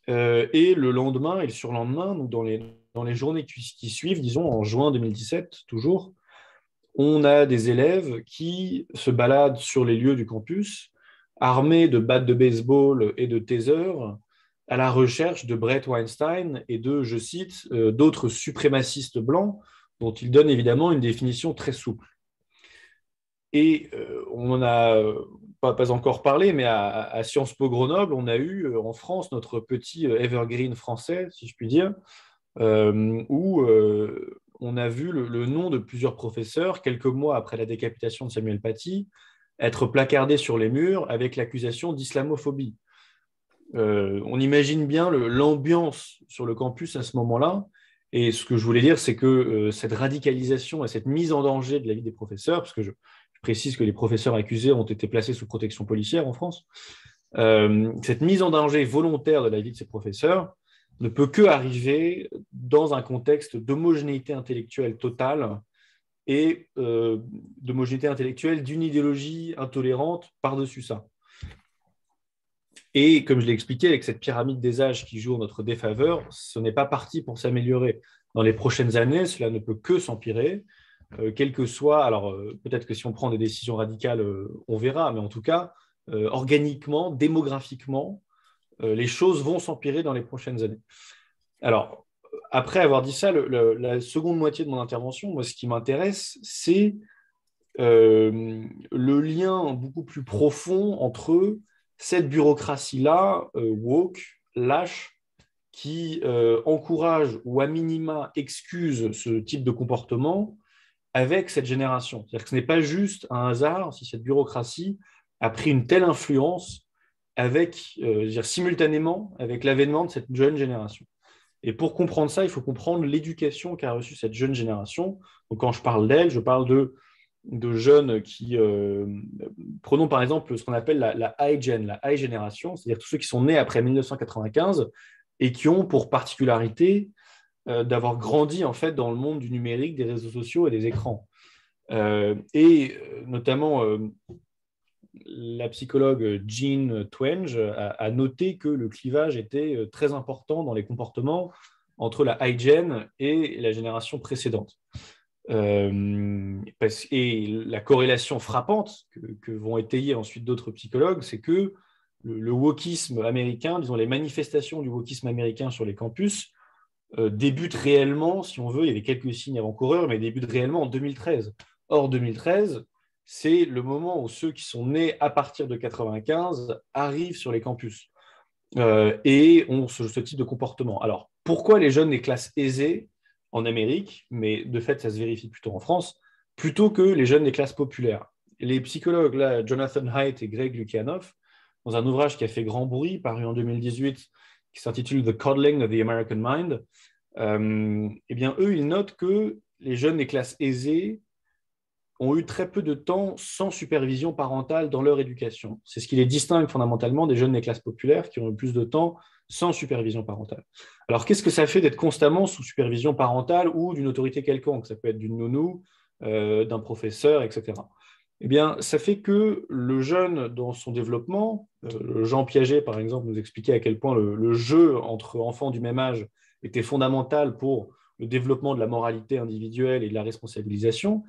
[SPEAKER 4] Et le lendemain et le surlendemain, donc dans les journées qui suivent, disons en juin 2017, toujours, on a des élèves qui se baladent sur les lieux du campus, armés de battes de baseball et de tasers, à la recherche de Brett Weinstein et de, je cite, d'autres suprémacistes blancs, dont il donne évidemment une définition très souple. Et on n'en a pas encore parlé, mais à Sciences Po Grenoble, on a eu en France notre petit Evergreen français, si je puis dire, où on a vu le nom de plusieurs professeurs, quelques mois après la décapitation de Samuel Paty, être placardés sur les murs avec l'accusation d'islamophobie. On imagine bien l'ambiance sur le campus à ce moment-là. Et ce que je voulais dire, c'est que cette radicalisation et cette mise en danger de la vie des professeurs, parce que je précise que les professeurs accusés ont été placés sous protection policière en France, cette mise en danger volontaire de la vie de ces professeurs ne peut que arriver dans un contexte d'homogénéité intellectuelle totale et d'homogénéité intellectuelle d'une idéologie intolérante par-dessus ça. Et comme je l'ai expliqué, avec cette pyramide des âges qui joue en notre défaveur, ce n'est pas parti pour s'améliorer. Dans les prochaines années, cela ne peut que s'empirer, quel que soit, alors peut-être que si on prend des décisions radicales, on verra, mais en tout cas, organiquement, démographiquement, les choses vont s'empirer dans les prochaines années. Alors, après avoir dit ça, la seconde moitié de mon intervention, moi, ce qui m'intéresse, c'est le lien beaucoup plus profond entre cette bureaucratie-là, woke, lâche, qui encourage ou à minima excuse ce type de comportement avec cette génération. C'est-à-dire que ce n'est pas juste un hasard si cette bureaucratie a pris une telle influence avec, simultanément avec l'avènement de cette jeune génération. Et pour comprendre ça, il faut comprendre l'éducation qu'a reçue cette jeune génération. Donc, quand je parle d'elle, je parle de jeunes qui, prenons par exemple ce qu'on appelle la iGen, la iGénération, c'est-à-dire tous ceux qui sont nés après 1995 et qui ont pour particularité d'avoir grandi en fait dans le monde du numérique, des réseaux sociaux et des écrans. Notamment, la psychologue Jean Twenge a noté que le clivage était très important dans les comportements entre la iGen et la génération précédente. Et la corrélation frappante que vont étayer ensuite d'autres psychologues, c'est que le wokisme américain, disons les manifestations du wokisme américain sur les campus, débutent réellement, si on veut, il y avait quelques signes avant-coureurs, mais débutent réellement en 2013. Or, 2013, c'est le moment où ceux qui sont nés à partir de 1995 arrivent sur les campus et ont ce type de comportement. Alors, pourquoi les jeunes des classes aisées en Amérique, mais de fait, ça se vérifie plutôt en France, plutôt que les jeunes des classes populaires? Les psychologues, là, Jonathan Haidt et Greg Lukianoff, dans un ouvrage qui a fait grand bruit, paru en 2018, qui s'intitule « The Coddling of the American Mind », eh bien, eux, ils notent que les jeunes des classes aisées ont eu très peu de temps sans supervision parentale dans leur éducation. C'est ce qui les distingue fondamentalement des jeunes des classes populaires qui ont eu plus de temps sans supervision parentale. Alors, qu'est-ce que ça fait d'être constamment sous supervision parentale ou d'une autorité quelconque? Ça peut être d'une nounou, d'un professeur, etc. Eh bien, ça fait que le jeune, dans son développement, Jean Piaget, par exemple, nous expliquait à quel point le jeu entre enfants du même âge était fondamental pour le développement de la moralité individuelle et de la responsabilisation.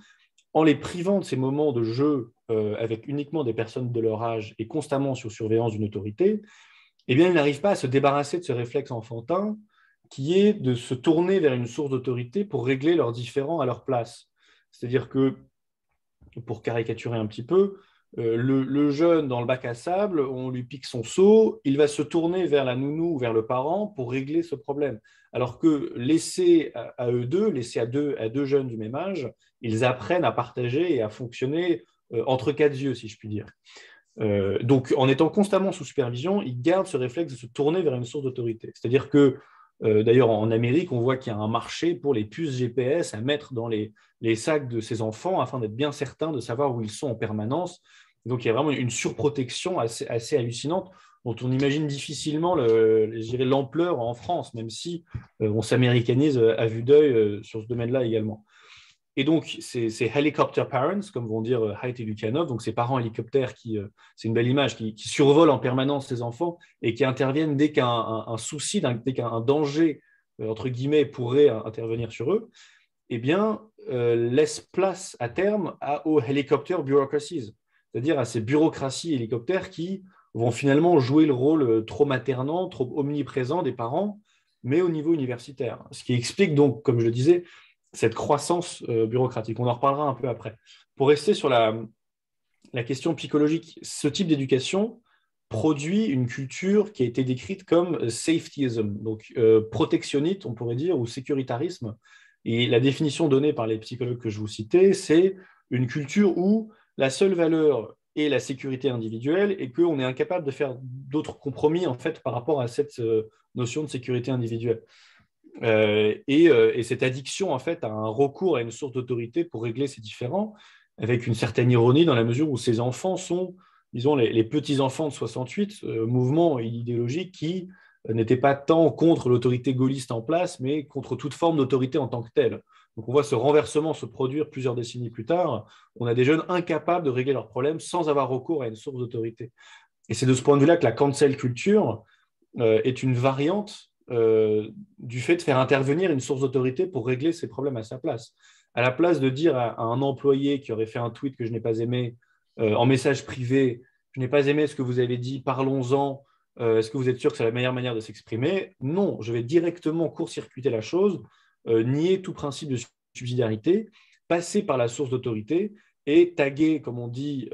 [SPEAKER 4] En les privant de ces moments de jeu avec uniquement des personnes de leur âge et constamment sous surveillance d'une autorité, eh bien, ils n'arrivent pas à se débarrasser de ce réflexe enfantin qui est de se tourner vers une source d'autorité pour régler leurs différends à leur place. C'est-à-dire que, pour caricaturer un petit peu, le jeune dans le bac à sable, on lui pique son seau, il va se tourner vers la nounou ou vers le parent pour régler ce problème. Alors que laissés à eux deux, laissés à deux jeunes du même âge, ils apprennent à partager et à fonctionner entre quatre yeux, si je puis dire. Donc, en étant constamment sous supervision, ils gardent ce réflexe de se tourner vers une source d'autorité. C'est-à-dire que, d'ailleurs, en Amérique, on voit qu'il y a un marché pour les puces GPS à mettre dans les sacs de ces enfants afin d'être bien certain de savoir où ils sont en permanence. Donc, il y a vraiment une surprotection assez hallucinante dont on imagine difficilement l'ampleur en France, même si on s'américanise à vue d'œil sur ce domaine-là également. Et donc, ces helicopter parents, comme vont dire Haidt et Lukianoff, donc ces parents hélicoptères c'est une belle image, qui survolent en permanence ces enfants et qui interviennent dès qu'un souci, dès qu'un danger, entre guillemets, pourrait intervenir sur eux, eh bien, laissent place à terme aux helicopter bureaucracies, c'est-à-dire à ces bureaucraties hélicoptères qui vont finalement jouer le rôle trop maternant, trop omniprésent des parents, mais au niveau universitaire. Ce qui explique donc, comme je le disais, cette croissance bureaucratique. On en reparlera un peu après. Pour rester sur la question psychologique, ce type d'éducation produit une culture qui a été décrite comme safetyism, donc protectionniste, on pourrait dire, ou sécuritarisme. Et la définition donnée par les psychologues que je vous citais, c'est une culture où la seule valeur est la sécurité individuelle et qu'on est incapable de faire d'autres compromis en fait, par rapport à cette notion de sécurité individuelle. Et cette addiction en fait, à un recours à une source d'autorité pour régler ces différends, avec une certaine ironie dans la mesure où ces enfants sont, disons, les petits-enfants de 68, mouvement idéologique qui n'était pas tant contre l'autorité gaulliste en place, mais contre toute forme d'autorité en tant que telle. Donc on voit ce renversement se produire plusieurs décennies plus tard. On a des jeunes incapables de régler leurs problèmes sans avoir recours à une source d'autorité. Et c'est de ce point de vue-là que la cancel culture est une variante du fait de faire intervenir une source d'autorité pour régler ses problèmes à sa place. À la place de dire à un employé qui aurait fait un tweet que je n'ai pas aimé, en message privé, je n'ai pas aimé ce que vous avez dit, parlons-en, est-ce que vous êtes sûr que c'est la meilleure manière de s'exprimer? Non, je vais directement court-circuiter la chose, nier tout principe de subsidiarité, passer par la source d'autorité et taguer, comme on dit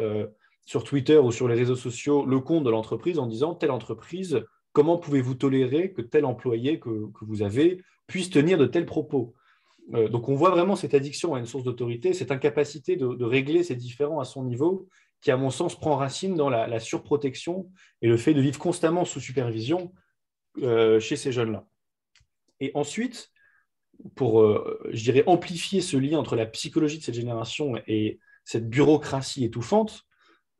[SPEAKER 4] sur Twitter ou sur les réseaux sociaux, le compte de l'entreprise en disant « telle entreprise, comment pouvez-vous tolérer que tel employé que vous avez puisse tenir de tels propos ?» Donc on voit vraiment cette addiction à une source d'autorité, cette incapacité de régler ces différends à son niveau, qui, à mon sens, prend racine dans la surprotection et le fait de vivre constamment sous supervision chez ces jeunes-là. Et ensuite, pour, je dirais, amplifier ce lien entre la psychologie de cette génération et cette bureaucratie étouffante,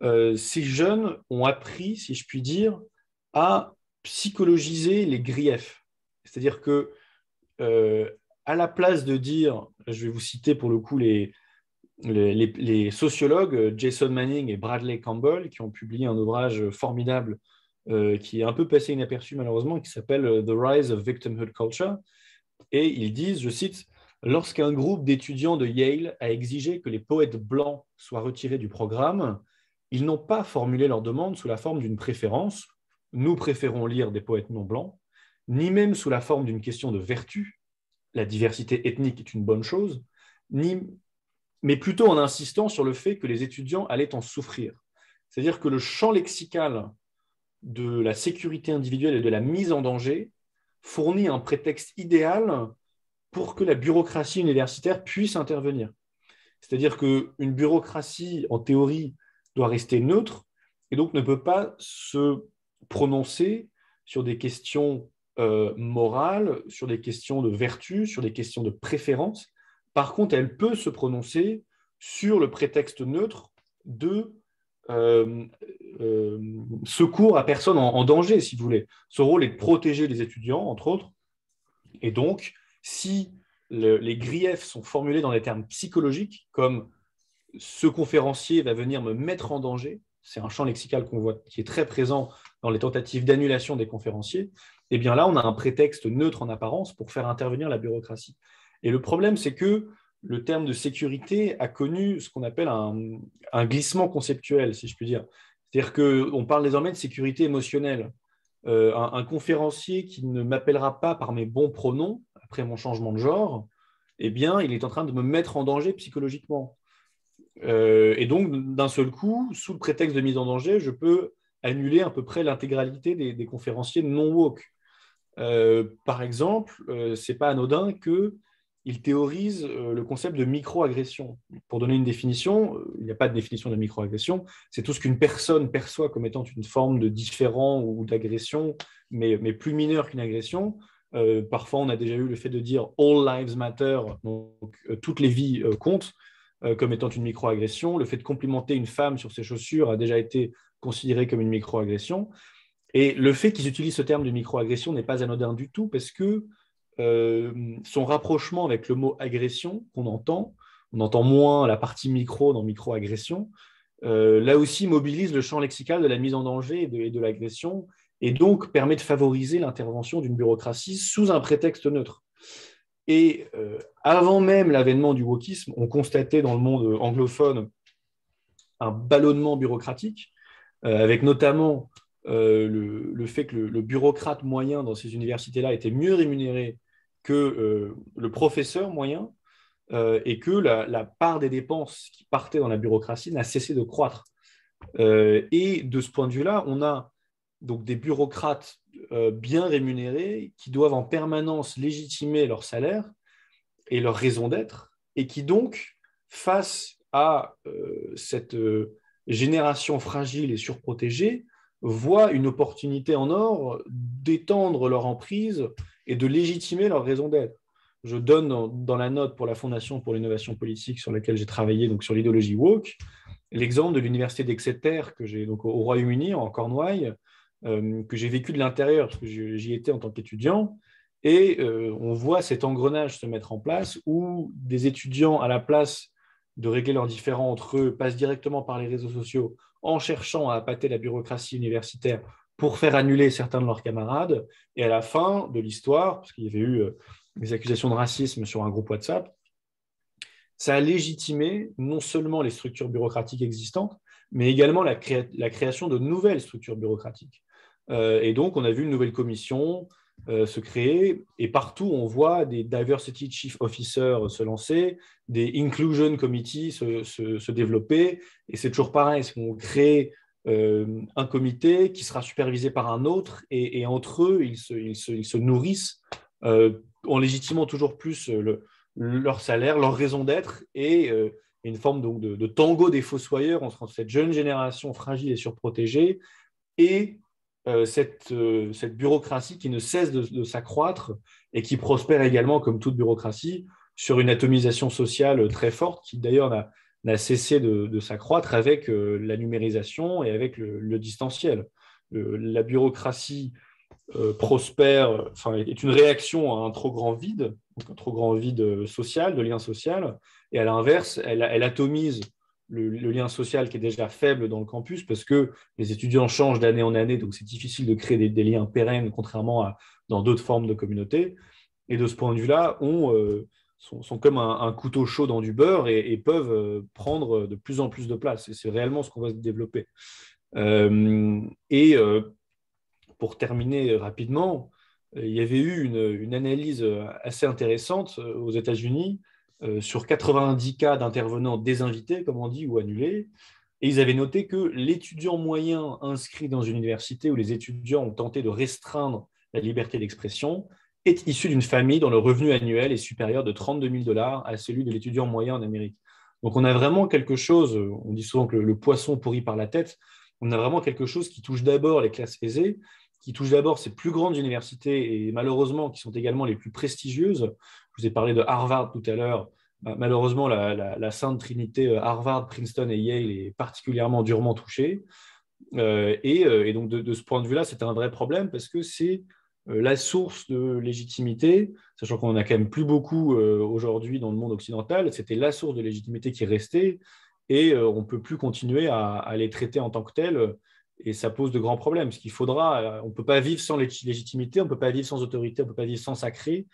[SPEAKER 4] ces jeunes ont appris, si je puis dire, à psychologiser les griefs. C'est-à-dire que, à la place de dire, je vais vous citer pour le coup les sociologues Jason Manning et Bradley Campbell, qui ont publié un ouvrage formidable qui est un peu passé inaperçu malheureusement, qui s'appelle The Rise of Victimhood Culture. Et ils disent, je cite, « Lorsqu'un groupe d'étudiants de Yale a exigé que les poètes blancs soient retirés du programme, ils n'ont pas formulé leur demande sous la forme d'une préférence, nous préférons lire des poètes non blancs, ni même sous la forme d'une question de vertu, la diversité ethnique est une bonne chose, mais plutôt en insistant sur le fait que les étudiants allaient en souffrir. » C'est-à-dire que le champ lexical de la sécurité individuelle et de la mise en danger fournit un prétexte idéal pour que la bureaucratie universitaire puisse intervenir. C'est-à-dire qu'une bureaucratie, en théorie, doit rester neutre et donc ne peut pas se prononcer sur des questions morales, sur des questions de vertu, sur des questions de préférence. Par contre, elle peut se prononcer sur le prétexte neutre de secours à personne en danger, si vous voulez. Son rôle est de protéger les étudiants, entre autres. Et donc, si les griefs sont formulés dans des termes psychologiques, comme « ce conférencier va venir me mettre en danger », c'est un champ lexical qu'on voit qui est très présent dans les tentatives d'annulation des conférenciers, eh bien là, on a un prétexte neutre en apparence pour faire intervenir la bureaucratie. Et le problème, c'est que le terme de sécurité a connu ce qu'on appelle un glissement conceptuel, si je puis dire. C'est-à-dire qu'on parle désormais de sécurité émotionnelle. Un conférencier qui ne m'appellera pas par mes bons pronoms, après mon changement de genre, eh bien, il est en train de me mettre en danger psychologiquement. Et donc, d'un seul coup, sous le prétexte de mise en danger, je peux annuler à peu près l'intégralité des conférenciers non woke. Par exemple, ce n'est pas anodin qu'il théorise le concept de microagression. Pour donner une définition, il n'y a pas de définition de microagression, c'est tout ce qu'une personne perçoit comme étant une forme de différend ou d'agression, mais plus mineure qu'une agression. Parfois, on a déjà eu le fait de dire « all lives matter », donc toutes les vies comptent, comme étant une microagression. Le fait de complimenter une femme sur ses chaussures a déjà été considéré comme une microagression. Et le fait qu'ils utilisent ce terme de microagression n'est pas anodin du tout, parce que son rapprochement avec le mot agression qu'on entend, on entend moins la partie micro dans microagression, là aussi mobilise le champ lexical de la mise en danger et de l'agression, et donc permet de favoriser l'intervention d'une bureaucratie sous un prétexte neutre. Et avant même l'avènement du wokisme, on constatait dans le monde anglophone un ballonnement bureaucratique, avec notamment le fait que le bureaucrate moyen dans ces universités-là était mieux rémunéré que le professeur moyen, et que la part des dépenses qui partaient dans la bureaucratie n'a cessé de croître. Et de ce point de vue-là, on a donc des bureaucrates bien rémunérés qui doivent en permanence légitimer leur salaire et leur raison d'être, et qui donc, face à cette génération fragile et surprotégée, voient une opportunité en or d'étendre leur emprise et de légitimer leur raison d'être. Je donne dans la note pour la Fondation pour l'innovation politique sur laquelle j'ai travaillé, donc sur l'idéologie woke, l'exemple de l'université d'Exeter que j'ai donc au Royaume-Uni, en Cornouailles, que j'ai vécu de l'intérieur parce que j'y étais en tant qu'étudiant. Et on voit cet engrenage se mettre en place où des étudiants, à la place de régler leurs différends entre eux, passent directement par les réseaux sociaux en cherchant à appâter la bureaucratie universitaire pour faire annuler certains de leurs camarades. Et à la fin de l'histoire, parce qu'il y avait eu des accusations de racisme sur un groupe WhatsApp, ça a légitimé non seulement les structures bureaucratiques existantes, mais également la création de nouvelles structures bureaucratiques. Et donc, on a vu une nouvelle commission se créer, et partout, on voit des Diversity Chief Officers se lancer, des Inclusion Committees se développer, et c'est toujours pareil, c'est qu'on crée un comité qui sera supervisé par un autre, et entre eux, ils se nourrissent en légitimant toujours plus leur salaire, leur raison d'être, et une forme donc de tango des fossoyeurs entre cette jeune génération fragile et surprotégée et cette bureaucratie qui ne cesse de s'accroître et qui prospère également, comme toute bureaucratie, sur une atomisation sociale très forte qui d'ailleurs n'a cessé de s'accroître avec la numérisation et avec le distanciel. La bureaucratie prospère, est une réaction à un trop grand vide, donc un trop grand vide social, de lien social, et à l'inverse, elle atomise le lien social qui est déjà faible dans le campus parce que les étudiants changent d'année en année, donc c'est difficile de créer des liens pérennes, contrairement à dans d'autres formes de communautés. Et de ce point de vue-là, sont comme un couteau chaud dans du beurre et peuvent prendre de plus en plus de place. Et c'est réellement ce qu'on va se développer. Pour terminer rapidement, il y avait eu une analyse assez intéressante aux États-Unis sur 90 cas d'intervenants désinvités, comme on dit, ou annulés. Et ils avaient noté que l'étudiant moyen inscrit dans une université où les étudiants ont tenté de restreindre la liberté d'expression est issu d'une famille dont le revenu annuel est supérieur de 32 000 $ à celui de l'étudiant moyen en Amérique. Donc on a vraiment quelque chose, on dit souvent que le poisson pourrit par la tête, on a vraiment quelque chose qui touche d'abord les classes aisées, qui touche d'abord ces plus grandes universités et malheureusement qui sont également les plus prestigieuses. Je vous ai parlé de Harvard tout à l'heure. Malheureusement, la sainte trinité Harvard, Princeton et Yale est particulièrement durement touchée. Et donc, de ce point de vue-là, c'est un vrai problème parce que c'est la source de légitimité, sachant qu'on n'en a quand même plus beaucoup aujourd'hui dans le monde occidental. C'était la source de légitimité qui restait et on ne peut plus continuer à les traiter en tant que tels. Et ça pose de grands problèmes. Parce qu'il faudra, on ne peut pas vivre sans légitimité, on ne peut pas vivre sans autorité, on ne peut pas vivre sans sacré.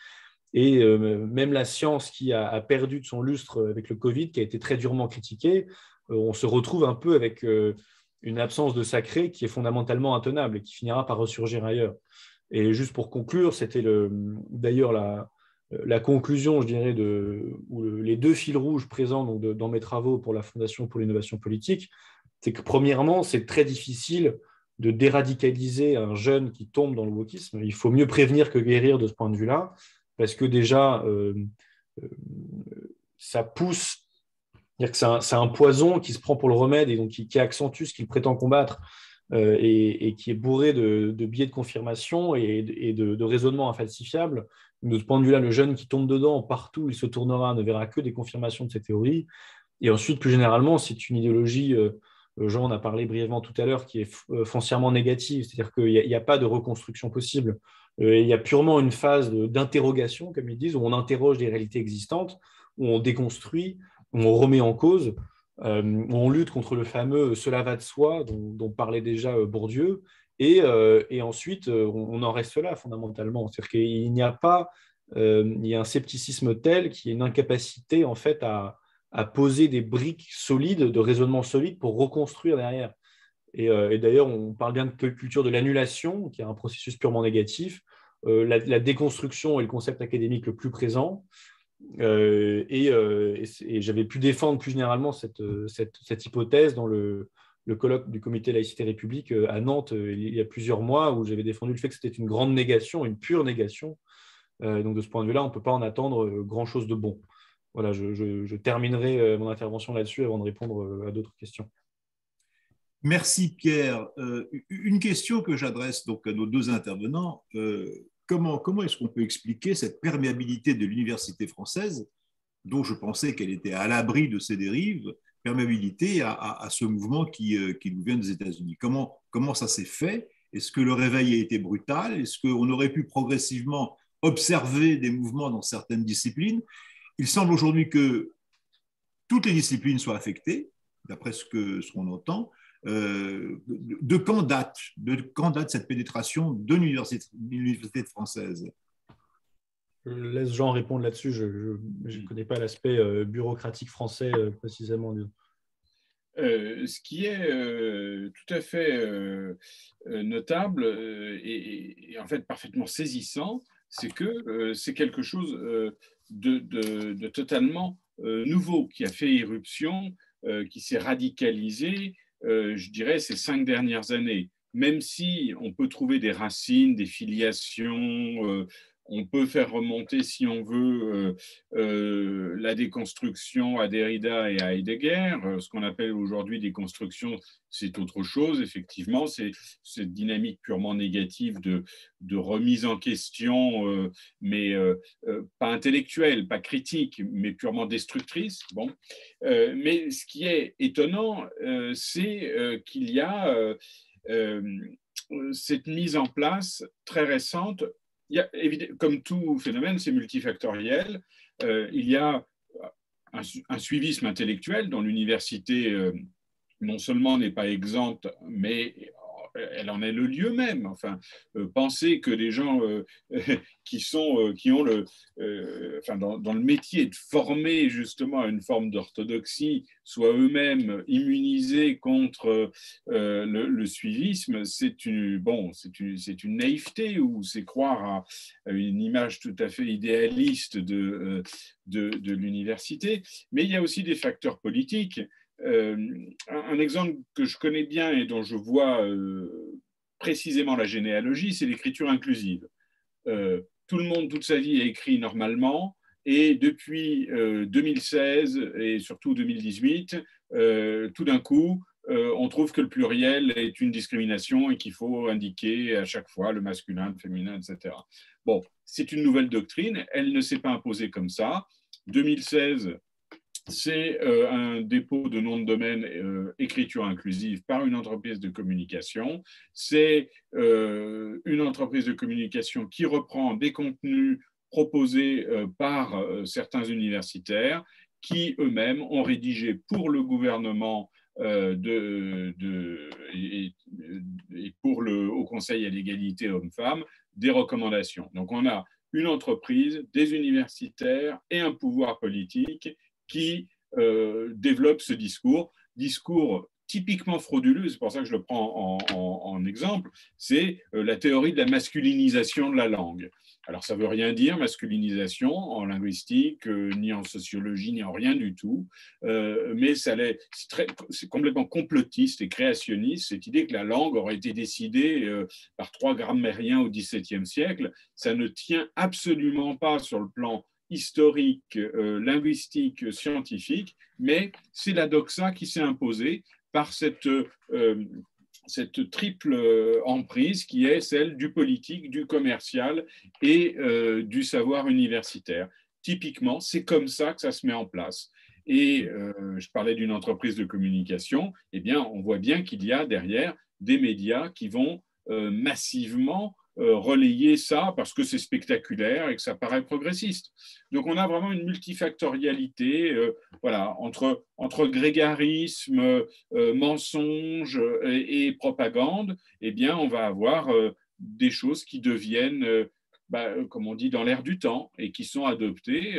[SPEAKER 4] Et même la science qui a perdu de son lustre avec le Covid, qui a été très durement critiquée, on se retrouve un peu avec une absence de sacré qui est fondamentalement intenable et qui finira par ressurgir ailleurs. Et juste pour conclure, c'était d'ailleurs la conclusion, je dirais, les deux fils rouges présents donc, dans mes travaux pour la Fondation pour l'innovation politique, c'est que premièrement, c'est très difficile de déradicaliser un jeune qui tombe dans le wokisme. Il faut mieux prévenir que guérir de ce point de vue-là, parce que déjà, ça pousse, c'est-à-dire que c'est un poison qui se prend pour le remède et donc qui accentue ce qu'il prétend combattre et qui est bourré de biais de confirmation et de raisonnements infalsifiables. De ce point de vue-là, le jeune qui tombe dedans, partout où il se tournera, ne verra que des confirmations de ces théories. Et ensuite, plus généralement, c'est une idéologie... Jean en a parlé brièvement tout à l'heure, qui est foncièrement négative, c'est-à-dire qu'il n'y a pas de reconstruction possible. Il y a purement une phase d'interrogation, comme ils disent, où on interroge les réalités existantes, où on déconstruit, où on remet en cause, où on lutte contre le fameux « cela va de soi » dont parlait déjà Bourdieu, et ensuite on en reste là fondamentalement. C'est-à-dire qu'il n'y a pas, il y a un scepticisme tel qu'il y a une incapacité en fait à poser des briques solides, de raisonnement solide pour reconstruire derrière. Et d'ailleurs, on parle bien de culture de l'annulation, qui est un processus purement négatif. La déconstruction est le concept académique le plus présent. Et j'avais pu défendre plus généralement cette hypothèse dans le le colloque du comité Laïcité République à Nantes il y a plusieurs mois, où j'avais défendu le fait que c'était une grande négation, une pure négation. Donc de ce point de vue-là, on ne peut pas en attendre grand-chose de bon. Voilà, je terminerai mon intervention là-dessus avant de répondre à d'autres questions.
[SPEAKER 2] Merci Pierre. Une question que j'adresse donc à nos deux intervenants. Comment est-ce qu'on peut expliquer cette perméabilité de l'université française, dont je pensais qu'elle était à l'abri de ces dérives, perméabilité à ce mouvement qui nous vient des États-Unis? Comment ça s'est fait? Est-ce que le réveil a été brutal? Est-ce qu'on aurait pu progressivement observer des mouvements dans certaines disciplines? Il semble aujourd'hui que toutes les disciplines soient affectées, d'après ce qu'on entend. De quand date cette pénétration de l'université française?
[SPEAKER 4] Je laisse Jean répondre là-dessus. Je ne connais pas l'aspect bureaucratique français précisément.
[SPEAKER 3] Ce qui est tout à fait notable et en fait parfaitement saisissant, c'est que c'est quelque chose de totalement nouveau qui a fait irruption, qui s'est radicalisé, je dirais, ces 5 dernières années. Même si on peut trouver des racines, des filiations, on peut faire remonter, si on veut, la déconstruction à Derrida et à Heidegger. Ce qu'on appelle aujourd'hui déconstruction, c'est autre chose, effectivement. C'est cette dynamique purement négative de remise en question, mais pas intellectuelle, pas critique, mais purement destructrice. Bon. Mais ce qui est étonnant, c'est qu'il y a cette mise en place très récente. Comme tout phénomène, c'est multifactoriel. Il y a un suivisme intellectuel dont l'université non seulement n'est pas exempte, mais elle en est le lieu même. Enfin, penser que des gens qui ont dans le métier de former justement à une forme d'orthodoxie soient eux-mêmes immunisés contre le suivisme, c'est une naïveté, ou c'est croire à une image tout à fait idéaliste de l'université. Mais il y a aussi des facteurs politiques. Un exemple que je connais bien et dont je vois précisément la généalogie, c'est l'écriture inclusive. Tout le monde, toute sa vie, a écrit normalement, et depuis 2016 et surtout 2018, tout d'un coup, on trouve que le pluriel est une discrimination et qu'il faut indiquer à chaque fois le masculin, le féminin, etc. Bon, c'est une nouvelle doctrine, elle ne s'est pas imposée comme ça. 2016, c'est un dépôt de nom de domaine écriture inclusive par une entreprise de communication. C'est une entreprise de communication qui reprend des contenus proposés par certains universitaires qui eux-mêmes ont rédigé pour le gouvernement et pour le Haut Conseil à l'égalité hommes-femmes des recommandations. Donc on a une entreprise, des universitaires et un pouvoir politique qui développe ce discours typiquement frauduleux, c'est pour ça que je le prends en exemple, c'est la théorie de la masculinisation de la langue. Alors ça ne veut rien dire, masculinisation, en linguistique, ni en sociologie, ni en rien du tout, mais c'est complètement complotiste et créationniste, cette idée que la langue aurait été décidée par 3 grammairiens au XVIIe siècle. Ça ne tient absolument pas sur le plan historique, linguistique, scientifique, mais c'est la doxa qui s'est imposée par cette triple emprise qui est celle du politique, du commercial et du savoir universitaire. Typiquement, c'est comme ça que ça se met en place. Et je parlais d'une entreprise de communication, eh bien, on voit bien qu'il y a derrière des médias qui vont massivement relayer ça parce que c'est spectaculaire et que ça paraît progressiste. Donc on a vraiment une multifactorialité entre grégarisme, mensonge et propagande. Eh bien, on va avoir des choses qui deviennent, comme on dit, dans l'air du temps et qui sont adoptées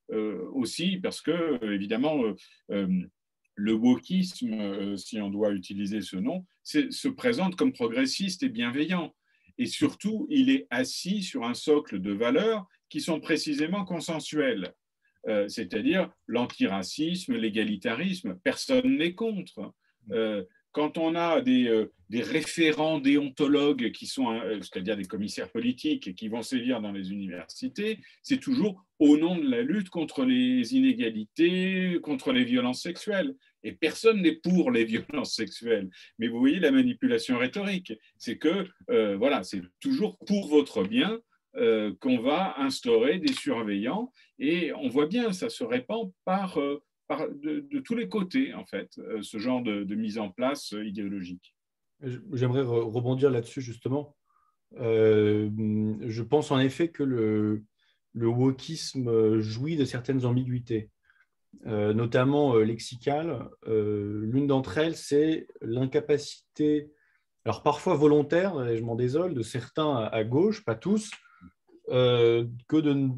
[SPEAKER 3] aussi parce que, évidemment, le wokisme, si on doit utiliser ce nom, se présente comme progressiste et bienveillant. Et surtout, il est assis sur un socle de valeurs qui sont précisément consensuelles, c'est-à-dire l'antiracisme, l'égalitarisme. Personne n'est contre. quand on a des référents déontologues qui sont, c'est-à-dire des commissaires politiques qui vont sévir dans les universités, c'est toujours au nom de la lutte contre les inégalités, contre les violences sexuelles. Et personne n'est pour les violences sexuelles. Mais vous voyez la manipulation rhétorique, c'est que voilà, c'est toujours pour votre bien qu'on va instaurer des surveillants. Et on voit bien, ça se répand de tous les côtés, en fait, ce genre de mise en place idéologique.
[SPEAKER 4] J'aimerais rebondir là-dessus, justement. Je pense en effet que le wokisme jouit de certaines ambiguïtés, notamment lexicales. L'une d'entre elles, c'est l'incapacité, alors parfois volontaire, et je m'en désole, de certains à gauche, pas tous, que de ne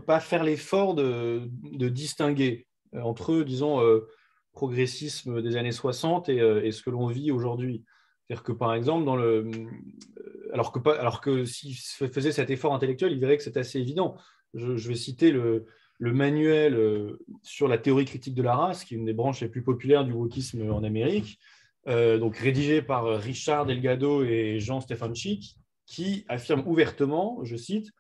[SPEAKER 4] pas faire l'effort de distinguer entre, disons, progressisme des années 60 et ce que l'on vit aujourd'hui. C'est-à-dire que, par exemple, alors que s'il faisait cet effort intellectuel, il verrait que c'est assez évident. Je vais citer le manuel sur la théorie critique de la race, qui est une des branches les plus populaires du wokisme en Amérique, donc rédigé par Richard Delgado et Jean Stefanczyk, qui affirme ouvertement, je cite,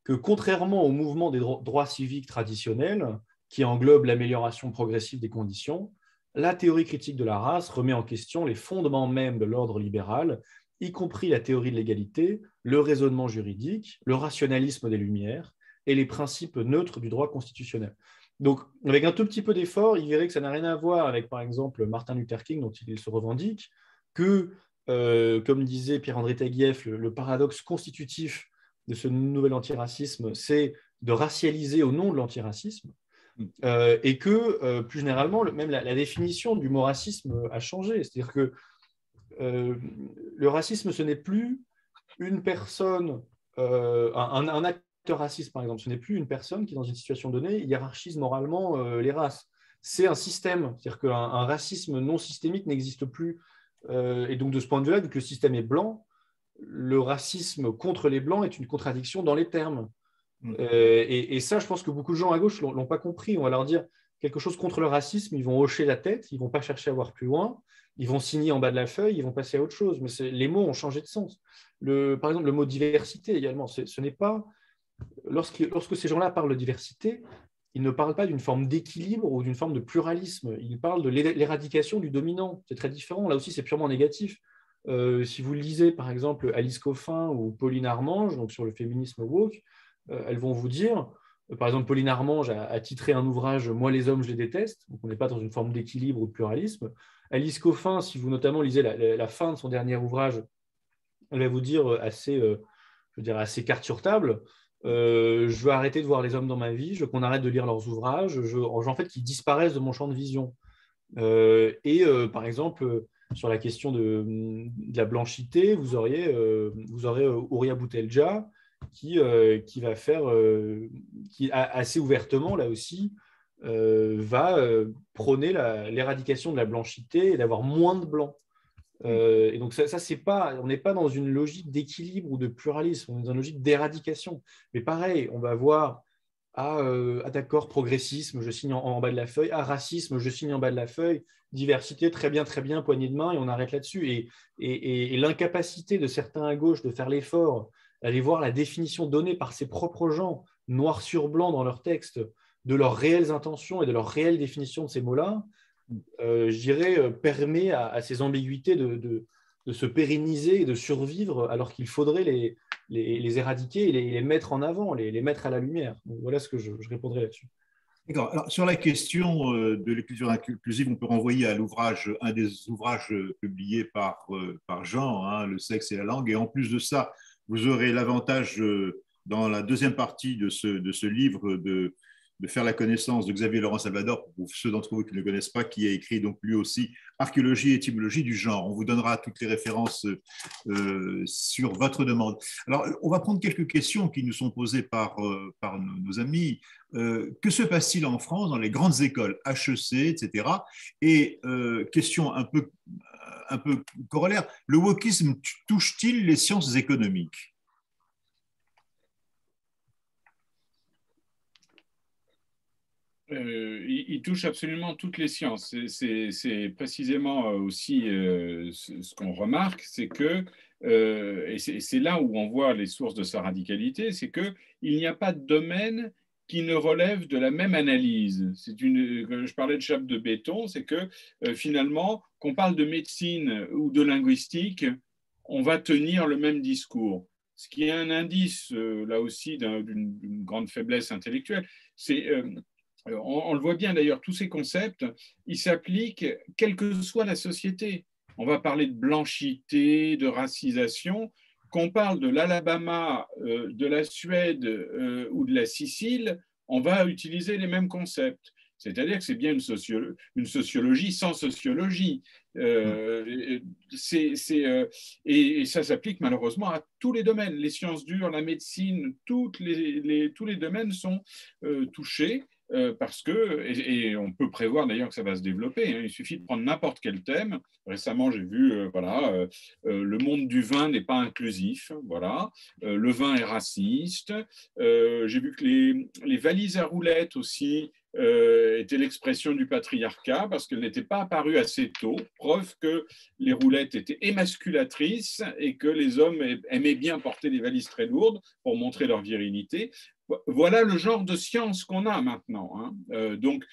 [SPEAKER 4] que contrairement au mouvement des droits civiques traditionnels, qui englobe l'amélioration progressive des conditions, la théorie critique de la race remet en question les fondements mêmes de l'ordre libéral, y compris la théorie de l'égalité, le raisonnement juridique, le rationalisme des Lumières et les principes neutres du droit constitutionnel. Donc, avec un tout petit peu d'effort, il verrait que ça n'a rien à voir avec, par exemple, Martin Luther King, dont il se revendique, que, comme disait Pierre-André Taguieff, le paradoxe constitutif de ce nouvel antiracisme, c'est de racialiser au nom de l'antiracisme, et que, plus généralement, même la définition du mot racisme a changé. C'est-à-dire que le racisme, ce n'est plus une personne, un acteur raciste, par exemple, ce n'est plus une personne qui, dans une situation donnée, hiérarchise moralement les races. C'est un système. C'est-à-dire qu'un racisme non systémique n'existe plus. Et donc, de ce point de vue-là, vu que le système est blanc, le racisme contre les blancs est une contradiction dans les termes. Et ça, je pense que beaucoup de gens à gauche ne l'ont pas compris. On va leur dire quelque chose contre le racisme, ils vont hocher la tête, ils ne vont pas chercher à voir plus loin, ils vont signer en bas de la feuille, ils vont passer à autre chose. Mais les mots ont changé de sens. Par exemple, le mot diversité également, ce n'est pas… Lorsque ces gens-là parlent de diversité, ils ne parlent pas d'une forme d'équilibre ou d'une forme de pluralisme. Ils parlent de l'éradication du dominant. C'est très différent. Là aussi, c'est purement négatif. Si vous lisez, par exemple, Alice Coffin ou Pauline Armange, donc sur le féminisme woke, elles vont vous dire, par exemple, Pauline Armange a titré un ouvrage « Moi, les hommes, je les déteste », donc on n'est pas dans une forme d'équilibre ou de pluralisme. Alice Coffin, si vous notamment lisez la fin de son dernier ouvrage, elle va vous dire assez carte sur table, je veux arrêter de voir les hommes dans ma vie, je veux qu'on arrête de lire leurs ouvrages, en fait, qu'ils disparaissent de mon champ de vision. Par exemple, sur la question de la blanchité, vous aurez Ouria Boutelja, qui va faire, qui assez ouvertement, là aussi, va prôner l'éradication de la blanchité et d'avoir moins de blancs. Et donc, ça c'est pas, on n'est pas dans une logique d'équilibre ou de pluralisme, on est dans une logique d'éradication. Mais pareil, on va voir d'accord, progressisme, je signe en bas de la feuille, racisme, je signe en bas de la feuille, diversité, très bien, poignée de main, et on arrête là-dessus. Et l'incapacité de certains à gauche de faire l'effort d'aller voir la définition donnée par ses propres gens, noir sur blanc dans leurs textes, de leurs réelles intentions et de leur réelle définition de ces mots-là, je dirais, permet à ces ambiguïtés de se pérenniser et de survivre, alors qu'il faudrait les éradiquer et les mettre en avant, les mettre à la lumière. Donc, voilà ce que je répondrai là-dessus.
[SPEAKER 2] D'accord. Alors, sur la question de l'écriture inclusive, on peut renvoyer à un des ouvrages publiés par Jean, hein, Le sexe et la langue. Et en plus de ça, vous aurez l'avantage, dans la deuxième partie de ce livre, de faire la connaissance de Xavier Laurent Salvador, pour ceux d'entre vous qui ne le connaissent pas, qui a écrit donc lui aussi Archéologie et étymologie du genre. On vous donnera toutes les références sur votre demande. Alors, on va prendre quelques questions qui nous sont posées par nos amis. Que se passe-t-il en France dans les grandes écoles, HEC, etc. Et question un peu corollaire, le wokisme touche-t-il les sciences économiques ?
[SPEAKER 3] Il touche absolument toutes les sciences. C'est précisément aussi ce qu'on remarque, c'est que, et c'est là où on voit les sources de sa radicalité, c'est qu'il n'y a pas de domaine qui ne relève de la même analyse. Je parlais de chape de béton, c'est que finalement, qu'on parle de médecine ou de linguistique, on va tenir le même discours. Ce qui est un indice, là aussi, d'une grande faiblesse intellectuelle. On le voit bien d'ailleurs, tous ces concepts, ils s'appliquent quelle que soit la société. On va parler de blanchité, de racisation. Qu'on parle de l'Alabama, de la Suède ou de la Sicile, on va utiliser les mêmes concepts. C'est-à-dire que c'est bien une sociologie sans sociologie. Et ça s'applique malheureusement à tous les domaines. Les sciences dures, la médecine, tous les domaines sont touchés. Parce que, et on peut prévoir d'ailleurs que ça va se développer, hein, il suffit de prendre n'importe quel thème. Récemment, j'ai vu, le monde du vin n'est pas inclusif, voilà, le vin est raciste. J'ai vu que les valises à roulettes aussi étaient l'expression du patriarcat parce qu'elles n'étaient pas apparues assez tôt, preuve que les roulettes étaient émasculatrices et que les hommes aimaient bien porter des valises très lourdes pour montrer leur virilité. Voilà le genre de science qu'on a maintenant. Hein. Donc,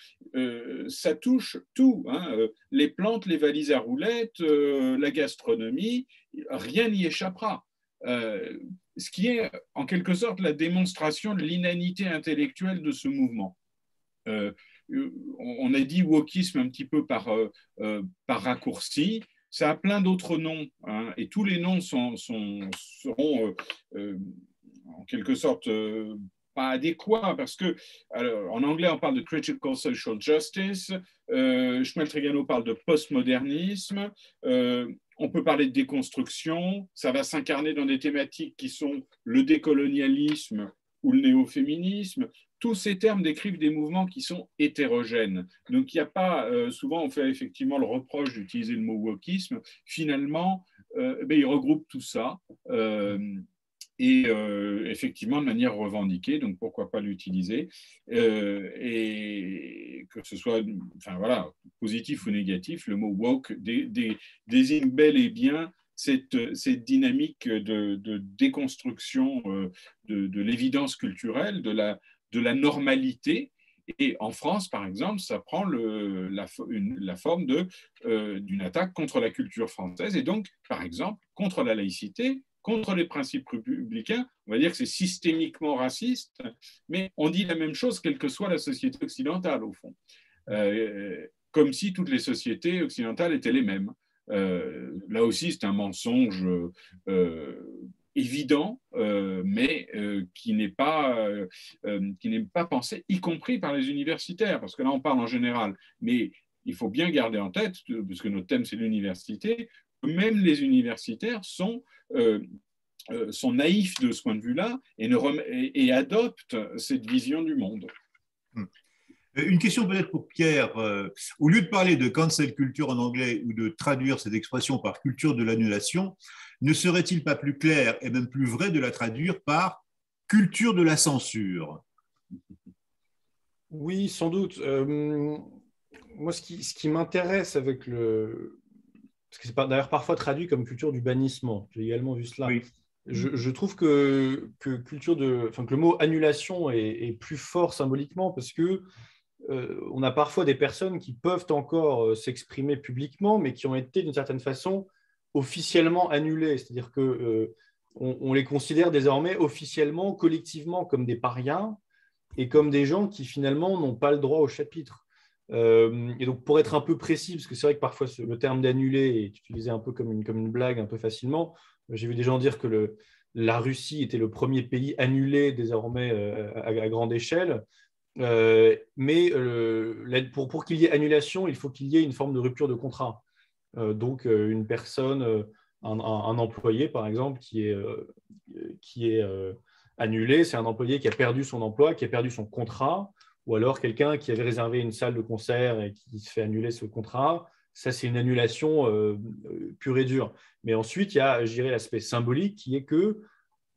[SPEAKER 3] ça touche tout. Hein. Les plantes, les valises à roulettes, la gastronomie, rien n'y échappera. Ce qui est en quelque sorte la démonstration de l'inanité intellectuelle de ce mouvement. On a dit wokisme un petit peu par raccourci. Ça a plein d'autres noms, hein, et tous les noms seront en quelque sorte pas adéquats parce que alors, en anglais on parle de critical social justice, Schmeltregano parle de postmodernisme, on peut parler de déconstruction, ça va s'incarner dans des thématiques qui sont le décolonialisme ou le néo-féminisme. Tous ces termes décrivent des mouvements qui sont hétérogènes. Donc, il n'y a pas, souvent on fait effectivement le reproche d'utiliser le mot wokisme. Finalement, il regroupe tout ça. Et effectivement de manière revendiquée, donc pourquoi pas l'utiliser, et que ce soit positif ou négatif, le mot woke désigne bel et bien cette dynamique de déconstruction de l'évidence culturelle, de la normalité. Et en France, par exemple, ça prend la forme d'une attaque contre la culture française et donc, par exemple, contre la laïcité, contre les principes républicains. On va dire que c'est systémiquement raciste, mais on dit la même chose quelle que soit la société occidentale, au fond. Comme si toutes les sociétés occidentales étaient les mêmes. Là aussi, c'est un mensonge évident, mais qui n'est pas pensé, y compris par les universitaires, parce que là, on parle en général, mais il faut bien garder en tête, parce que notre thème, c'est l'université, même les universitaires sont naïfs de ce point de vue-là et adoptent cette vision du monde.
[SPEAKER 2] Une question peut-être pour Pierre. Au lieu de parler de cancel culture en anglais ou de traduire cette expression par culture de l'annulation, ne serait-il pas plus clair et même plus vrai de la traduire par culture de la censure?
[SPEAKER 4] Oui, sans doute. Moi, ce qui m'intéresse avec parce que c'est d'ailleurs parfois traduit comme culture du bannissement. J'ai également vu cela. Oui. Je trouve que le mot annulation est plus fort symboliquement parce que on a parfois des personnes qui peuvent encore s'exprimer publiquement, mais qui ont été d'une certaine façon officiellement annulées. C'est-à-dire qu'on les considère désormais officiellement, collectivement, comme des parias et comme des gens qui finalement n'ont pas le droit au chapitre. Et donc, pour être un peu précis, parce que c'est vrai que parfois le terme d'annulé est utilisé un peu comme une blague, un peu facilement. J'ai vu des gens dire que la Russie était le premier pays annulé désormais à grande échelle. Mais pour qu'il y ait annulation, il faut qu'il y ait une forme de rupture de contrat. Donc, une personne, un employé, par exemple, qui est annulé, c'est un employé qui a perdu son emploi, qui a perdu son contrat, ou alors quelqu'un qui avait réservé une salle de concert et qui se fait annuler ce contrat. Ça, c'est une annulation pure et dure. Mais ensuite, il y a, je dirais, l'aspect symbolique qui est que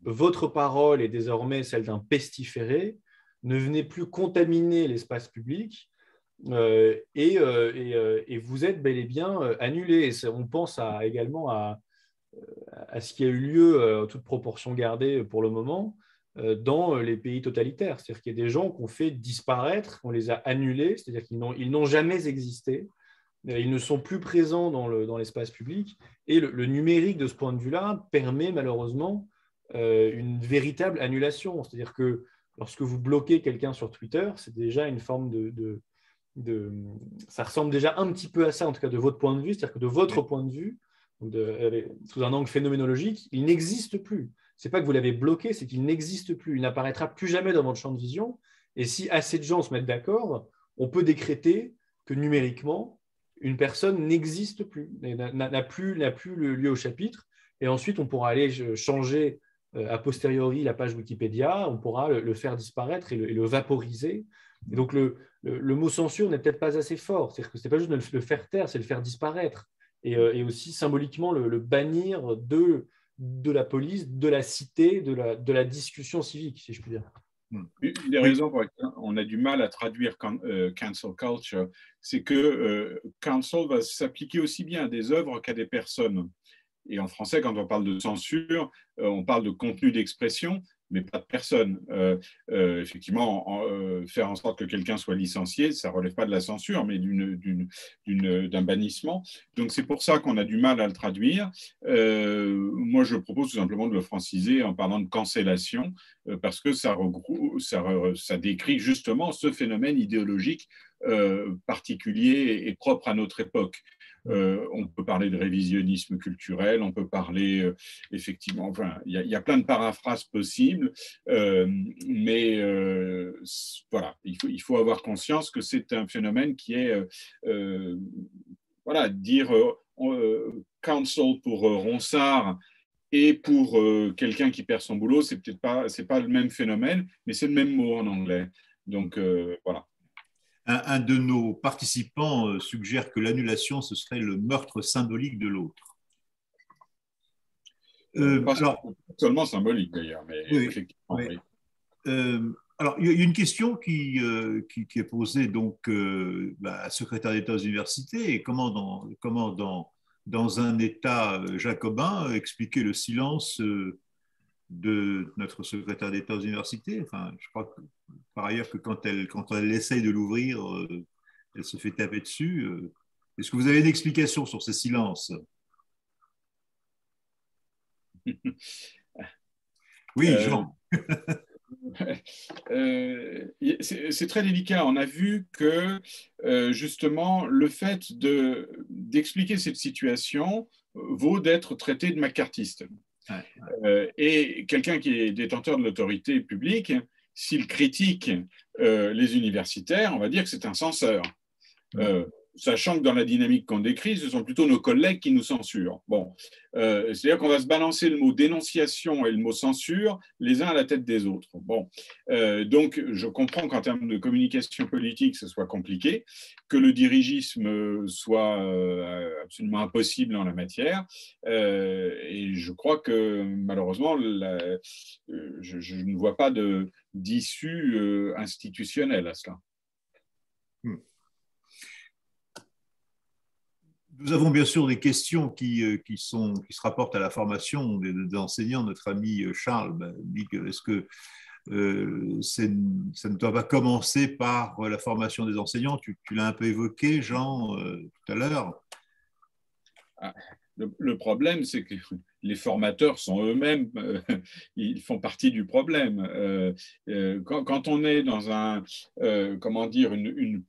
[SPEAKER 4] votre parole est désormais celle d'un pestiféré. ne venez plus contaminer l'espace public et vous êtes bel et bien annulé. On pense également à ce qui a eu lieu, toute proportion gardée pour le moment, dans les pays totalitaires. C'est-à-dire qu'il y a des gens qu'on fait disparaître, on les a annulés, c'est-à-dire qu'ils n'ont jamais existé, ils ne sont plus présents dans l'espace public, et le numérique, de ce point de vue-là, permet malheureusement une véritable annulation. C'est-à-dire que lorsque vous bloquez quelqu'un sur Twitter, c'est déjà une forme ça ressemble déjà un petit peu à ça, en tout cas de votre point de vue, c'est-à-dire que de votre point de vue, sous un angle phénoménologique, il n'existe plus. Ce n'est pas que vous l'avez bloqué, c'est qu'il n'existe plus. Il n'apparaîtra plus jamais dans votre champ de vision. Et si assez de gens se mettent d'accord, on peut décréter que numériquement, une personne n'existe plus, n'a plus le lieu au chapitre. Et ensuite, on pourra aller changer a posteriori la page Wikipédia, on pourra le faire disparaître et le vaporiser. Et donc, le mot censure n'est peut-être pas assez fort. C'est-à-dire que ce n'est pas juste de le faire taire, c'est le faire disparaître. Et aussi symboliquement le bannir de la police, de la cité, de la discussion civique, si je puis dire.
[SPEAKER 3] Une des raisons pour lesquelles on a du mal à traduire cancel culture, c'est que cancel va s'appliquer aussi bien à des œuvres qu'à des personnes. Et en français, quand on parle de censure, on parle de contenu d'expression, mais pas de personne. Effectivement, faire en sorte que quelqu'un soit licencié, ça ne relève pas de la censure, mais d'un bannissement. Donc, c'est pour ça qu'on a du mal à le traduire. Moi, je propose tout simplement de le franciser en parlant de cancellation, parce que ça décrit justement ce phénomène idéologique particulier et propre à notre époque. On peut parler de révisionnisme culturel, on peut parler effectivement, enfin, il y a plein de paraphrases possibles, mais voilà, il faut avoir conscience que c'est un phénomène qui est, voilà, dire counsel pour Ronsard et pour quelqu'un qui perd son boulot, c'est pas le même phénomène, mais c'est le même mot en anglais. Donc voilà.
[SPEAKER 2] Un de nos participants suggère que l'annulation, ce serait le meurtre symbolique de l'autre.
[SPEAKER 3] Pas seulement symbolique d'ailleurs, mais
[SPEAKER 2] oui,
[SPEAKER 3] effectivement.
[SPEAKER 2] Oui. Alors, il y a une question qui est posée donc à secrétaire d'État aux universités. Et comment dans un État jacobin expliquer le silence de notre secrétaire d'État aux universités? Enfin, je crois que, par ailleurs que quand elle essaye de l'ouvrir, elle se fait taper dessus. Est-ce que vous avez une explication sur ce silence? Oui, Jean.
[SPEAKER 3] C'est très délicat. On a vu que justement le fait d'expliquer cette situation vaut d'être traité de macartiste. Et quelqu'un qui est détenteur de l'autorité publique, s'il critique les universitaires, on va dire que c'est un censeur. Sachant que dans la dynamique qu'on décrit, ce sont plutôt nos collègues qui nous censurent. Bon, c'est-à-dire qu'on va se balancer le mot dénonciation et le mot censure les uns à la tête des autres. Bon, donc je comprends qu'en termes de communication politique, ce soit compliqué, que le dirigisme soit absolument impossible en la matière, et je crois que malheureusement, je ne vois pas d'issue institutionnelle à cela.
[SPEAKER 2] Nous avons bien sûr des questions qui se rapportent à la formation des enseignants. Notre ami Charles dit que est-ce que ça ne doit pas commencer par la formation des enseignants? Tu l'as un peu évoqué, Jean, tout à l'heure.
[SPEAKER 3] Le problème, c'est que les formateurs sont eux-mêmes, ils font partie du problème. Quand on est dans comment dire, une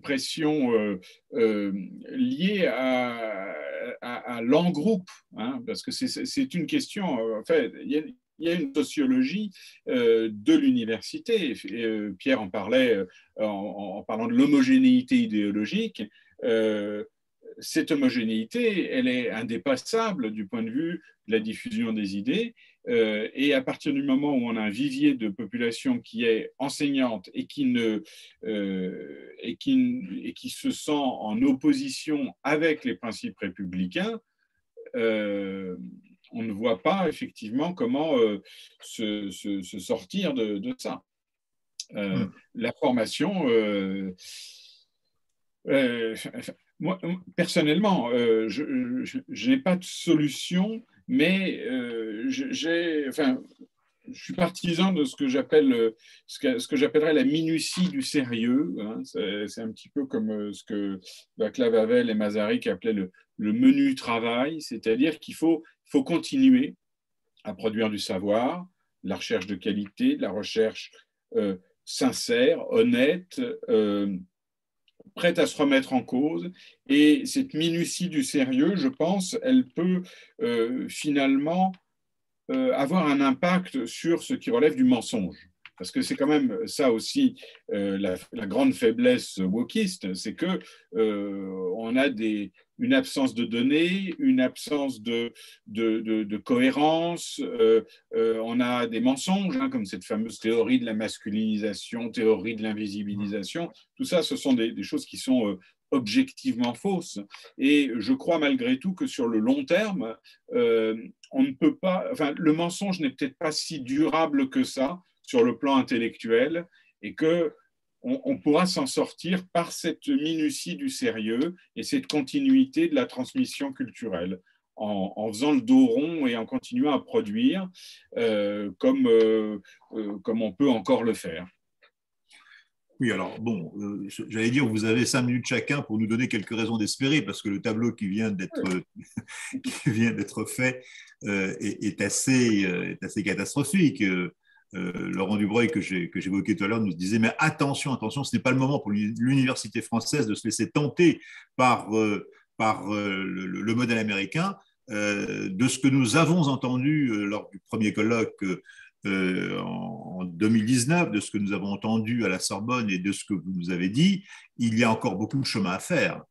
[SPEAKER 3] pression liée à l'en-groupe, hein, parce que c'est une question, en fait, il y a une sociologie de l'université. Pierre en parlait en parlant de l'homogénéité idéologique. Cette homogénéité, elle est indépassable du point de vue de la diffusion des idées. Et à partir du moment où on a un vivier de population qui est enseignante et qui se sent en opposition avec les principes républicains, on ne voit pas effectivement comment se sortir de ça. La formation, moi, personnellement, je n'ai pas de solution, mais je suis partisan de ce que j'appellerais la minutie du sérieux. Hein. C'est un petit peu comme ce que Václav Havel et Masaryk appelaient le menu travail, c'est-à-dire qu'il faut continuer à produire du savoir, de la recherche de qualité, de la recherche sincère, honnête, prête à se remettre en cause. Et cette minutie du sérieux, je pense, elle peut finalement avoir un impact sur ce qui relève du mensonge. Parce que c'est quand même ça aussi la grande faiblesse wokiste, c'est qu'on a une absence de données, une absence de cohérence, on a des mensonges, hein, comme cette fameuse théorie de la masculinisation, théorie de l'invisibilisation. Tout ça, ce sont des choses qui sont objectivement fausses. Et je crois malgré tout que sur le long terme, on ne peut pas, enfin, le mensonge n'est peut-être pas si durable que ça sur le plan intellectuel, et qu'on pourra s'en sortir par cette minutie du sérieux et cette continuité de la transmission culturelle, en faisant le dos rond et en continuant à produire comme on peut encore le faire.
[SPEAKER 2] Oui, alors bon, j'allais dire, vous avez 5 minutes chacun pour nous donner quelques raisons d'espérer, parce que le tableau qui vient d'être fait est assez catastrophique. Laurent Dubreuil, que j'évoquais tout à l'heure, nous disait, mais attention, ce n'est pas le moment pour l'université française de se laisser tenter par le modèle américain. De ce que nous avons entendu lors du premier colloque en 2019, de ce que nous avons entendu à la Sorbonne et de ce que vous nous avez dit, il y a encore beaucoup de chemin à faire.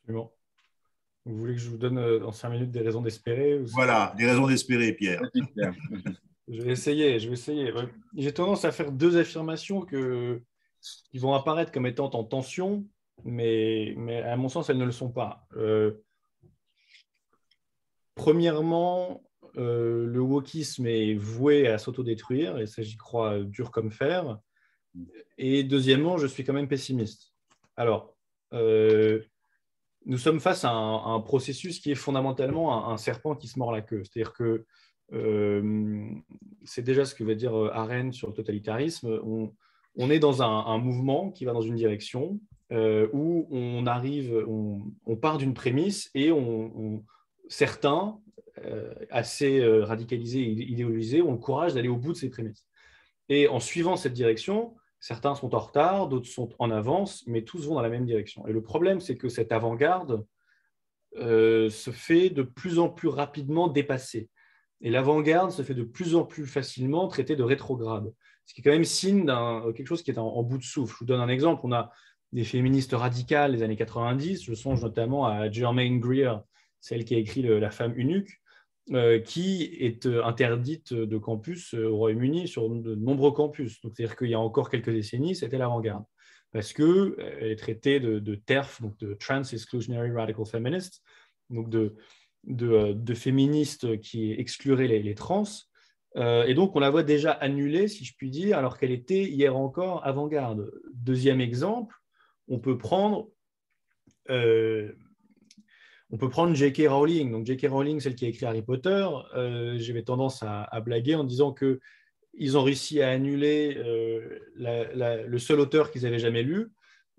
[SPEAKER 4] Bon. Vous voulez que je vous donne en 5 minutes des raisons d'espérer ou...
[SPEAKER 2] Voilà, des raisons d'espérer, Pierre.
[SPEAKER 4] Je vais essayer. J'ai tendance à faire 2 affirmations qui vont apparaître comme étant en tension, mais à mon sens, elles ne le sont pas. Premièrement, le wokisme est voué à s'autodétruire, et ça, j'y crois dur comme fer. Et deuxièmement, je suis quand même pessimiste. Alors, nous sommes face à un processus qui est fondamentalement un serpent qui se mord la queue. C'est-à-dire que c'est déjà ce que veut dire Arendt sur le totalitarisme. On est dans un mouvement qui va dans une direction où on part d'une prémisse et certains, assez radicalisés et idéologisés, ont le courage d'aller au bout de ces prémisses. Et en suivant cette direction, certains sont en retard, d'autres sont en avance, mais tous vont dans la même direction. Et le problème, c'est que cette avant-garde se fait de plus en plus rapidement dépasser. Et l'avant-garde se fait de plus en plus facilement traiter de rétrograde, ce qui est quand même signe d'un quelque chose qui est en bout de souffle. Je vous donne un exemple. On a des féministes radicales des années 90, je songe notamment à Germaine Greer, celle qui a écrit La femme eunuque, qui est interdite de campus au Royaume-Uni sur de nombreux campus. Donc, c'est-à-dire qu'il y a encore quelques décennies, c'était l'avant-garde. Parce qu'elle est traitée de TERF, donc de Trans Exclusionary Radical Feminists, donc de féministes qui excluraient les trans. Et donc, on la voit déjà annulée, si je puis dire, alors qu'elle était hier encore avant-garde. Deuxième exemple, on peut prendre J.K. Rowling. Donc, J.K. Rowling, celle qui a écrit Harry Potter, j'avais tendance à blaguer en disant qu'ils ont réussi à annuler le seul auteur qu'ils avaient jamais lu,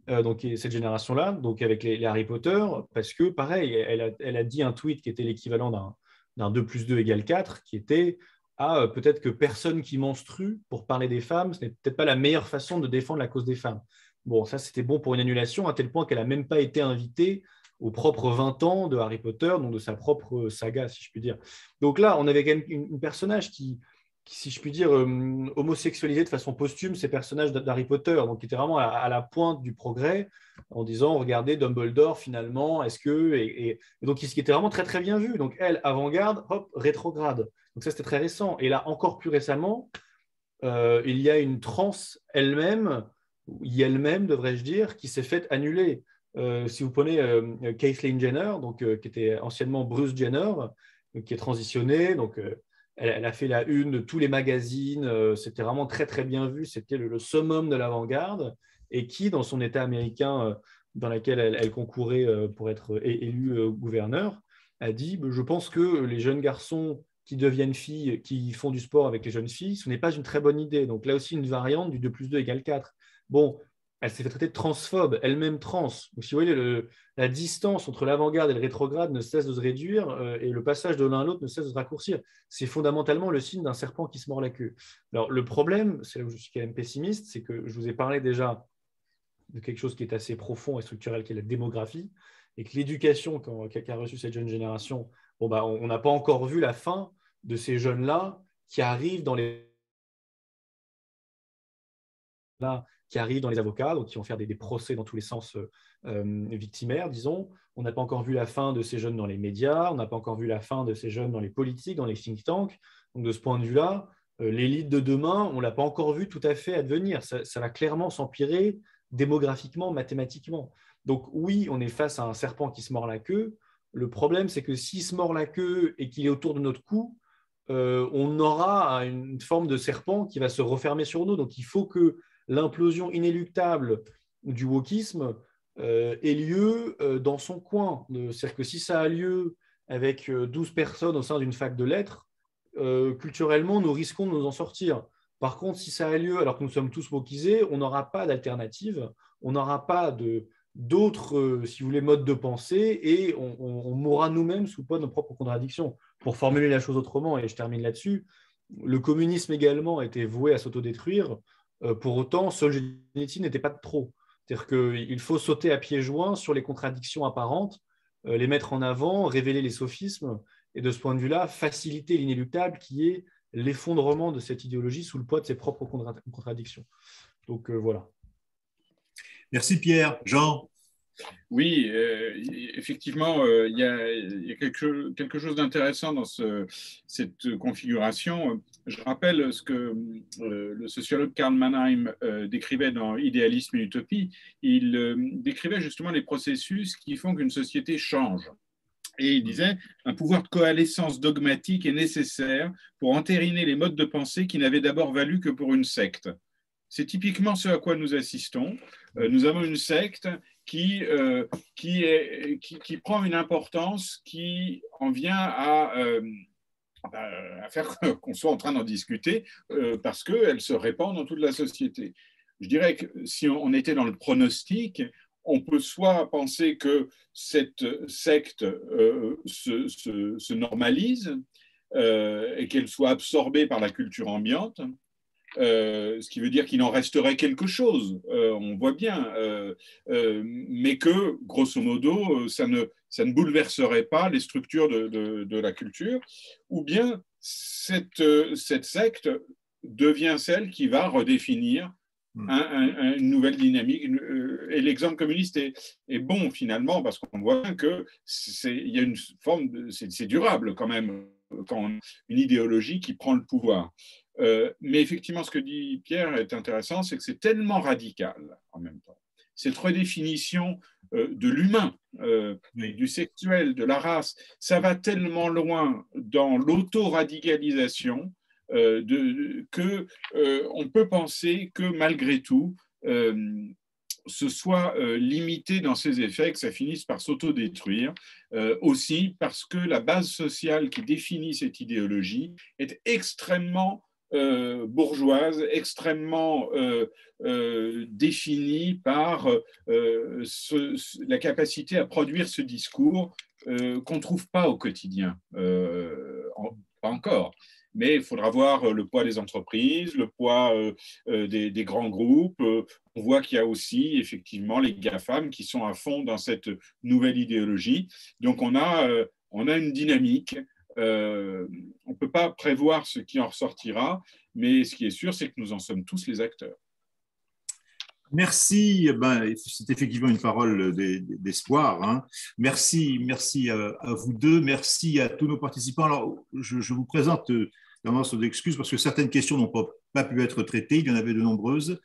[SPEAKER 4] donc cette génération-là, donc avec les Harry Potter, parce que, pareil, elle a dit un tweet qui était l'équivalent d'un 2 + 2 = 4, qui était peut-être que personne qui menstrue, pour parler des femmes, ce n'est peut-être pas la meilleure façon de défendre la cause des femmes. Bon, ça, c'était bon pour une annulation, à tel point qu'elle n'a même pas été invitée aux propres 20 ans de Harry Potter, donc de sa propre saga, si je puis dire. Donc là, on avait quand même une personnage qui, si je puis dire, homosexualisé de façon posthume ces personnages d'Harry Potter, donc qui était vraiment à la pointe du progrès, en disant, regardez, Dumbledore, finalement, est-ce que... Et donc, ce qui était vraiment très, très bien vu. Donc, elle, avant-garde, hop, rétrograde. Donc ça, c'était très récent. Et là, encore plus récemment, il y a une trans elle-même, devrais-je dire, qui s'est faite annuler. Si vous prenez Caitlyn Jenner, donc, qui était anciennement Bruce Jenner, qui est transitionnée, donc, elle a fait la une de tous les magazines. C'était vraiment très, très bien vu. C'était le summum de l'avant-garde. Et qui, dans son État américain dans lequel elle concourait pour être élue gouverneur, a dit « Je pense que les jeunes garçons qui deviennent filles, qui font du sport avec les jeunes filles, ce n'est pas une très bonne idée. » Donc là aussi, une variante du 2 plus 2 égale 4. Bon, elle s'est fait traiter de transphobe, elle-même trans. Donc si vous voyez, la distance entre l'avant-garde et le rétrograde ne cesse de se réduire et le passage de l'un à l'autre ne cesse de se raccourcir. C'est fondamentalement le signe d'un serpent qui se mord la queue. Alors le problème, c'est là où je suis quand même pessimiste, c'est que je vous ai parlé déjà de quelque chose qui est assez profond et structurel, qui est la démographie, et que l'éducation qu'a reçue cette jeune génération, bon, bah, on n'a pas encore vu la fin de ces jeunes-là qui arrivent dans les avocats, donc qui vont faire des procès dans tous les sens victimaires, disons. On n'a pas encore vu la fin de ces jeunes dans les médias, on n'a pas encore vu la fin de ces jeunes dans les politiques, dans les think tanks. Donc de ce point de vue-là, l'élite de demain, on ne l'a pas encore vu tout à fait advenir. Ça va clairement s'empirer démographiquement, mathématiquement. Donc oui, on est face à un serpent qui se mord la queue. Le problème, c'est que s'il se mord la queue et qu'il est autour de notre cou, on aura une forme de serpent qui va se refermer sur nous. Donc il faut que l'implosion inéluctable du wokisme ait lieu dans son coin. C'est-à-dire que si ça a lieu avec 12 personnes au sein d'une fac de lettres, culturellement, nous risquons de nous en sortir. Par contre, si ça a lieu alors que nous sommes tous wokisés, on n'aura pas d'alternative, on n'aura pas d'autres, si vous voulez, modes de pensée et on mourra nous-mêmes sous le poids de nos propres contradictions. Pour formuler la chose autrement, et je termine là-dessus, le communisme également était voué à s'autodétruire. Pour autant, Solzhenitsyn n'était pas de trop. C'est-à-dire qu'il faut sauter à pieds joints sur les contradictions apparentes, les mettre en avant, révéler les sophismes, et de ce point de vue-là, faciliter l'inéluctable qui est l'effondrement de cette idéologie sous le poids de ses propres contradictions. Donc voilà.
[SPEAKER 2] Merci Pierre. Jean?
[SPEAKER 3] Oui, effectivement, il y a quelque chose d'intéressant dans cette configuration. Je rappelle ce que le sociologue Karl Mannheim décrivait dans Idéalisme et Utopie. Il décrivait justement les processus qui font qu'une société change. Et il disait, un pouvoir de coalescence dogmatique est nécessaire pour entériner les modes de pensée qui n'avaient d'abord valu que pour une secte. C'est typiquement ce à quoi nous assistons. Nous avons une secte qui prend une importance qui en vient à faire qu'on soit en train d'en discuter parce qu'elle se répand dans toute la société. Je dirais que si on était dans le pronostic, on peut soit penser que cette secte se normalise et qu'elle soit absorbée par la culture ambiante, ce qui veut dire qu'il en resterait quelque chose, on voit bien, mais que, grosso modo, ça ne bouleverserait pas les structures de la culture, ou bien cette secte devient celle qui va redéfinir une nouvelle dynamique. Et l'exemple communiste est bon finalement, parce qu'on voit qu'il y a une forme, c'est durable quand même, quand une idéologie qui prend le pouvoir. Mais effectivement, ce que dit Pierre est intéressant, c'est que c'est tellement radical en même temps. Cette redéfinition de l'humain, du sexuel, de la race, ça va tellement loin dans l'auto-radicalisation qu'on peut penser que malgré tout, ce soit limité dans ses effets, que ça finisse par s'autodétruire, aussi parce que la base sociale qui définit cette idéologie est extrêmement bourgeoise, extrêmement définie par la capacité à produire ce discours qu'on ne trouve pas au quotidien, pas encore. Mais il faudra voir le poids des entreprises, le poids des grands groupes. On voit qu'il y a aussi effectivement les GAFAM qui sont à fond dans cette nouvelle idéologie. Donc on a une dynamique. On ne peut pas prévoir ce qui en ressortira, mais ce qui est sûr, c'est que nous en sommes tous les acteurs.
[SPEAKER 2] Merci, c'est effectivement une parole d'espoir. Hein. Merci à vous deux, merci à tous nos participants. Alors, je vous présente d'avance nos excuses parce que certaines questions n'ont pas pu être traitées, il y en avait de nombreuses,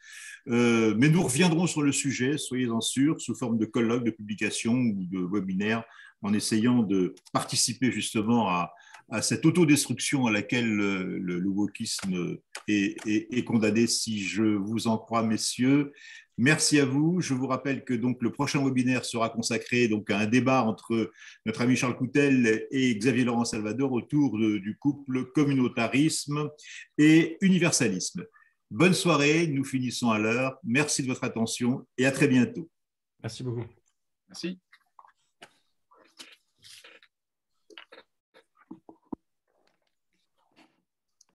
[SPEAKER 2] mais nous reviendrons sur le sujet, soyez-en sûrs, sous forme de colloques, de publications ou de webinaires, en essayant de participer justement à à cette autodestruction à laquelle le wokisme est condamné, si je vous en crois, messieurs. Merci à vous. Je vous rappelle que donc, le prochain webinaire sera consacré donc, à un débat entre notre ami Charles Coutel et Xavier Laurent Salvador autour du couple communautarisme et universalisme. Bonne soirée, nous finissons à l'heure. Merci de votre attention et à très bientôt.
[SPEAKER 4] Merci beaucoup.
[SPEAKER 3] Merci.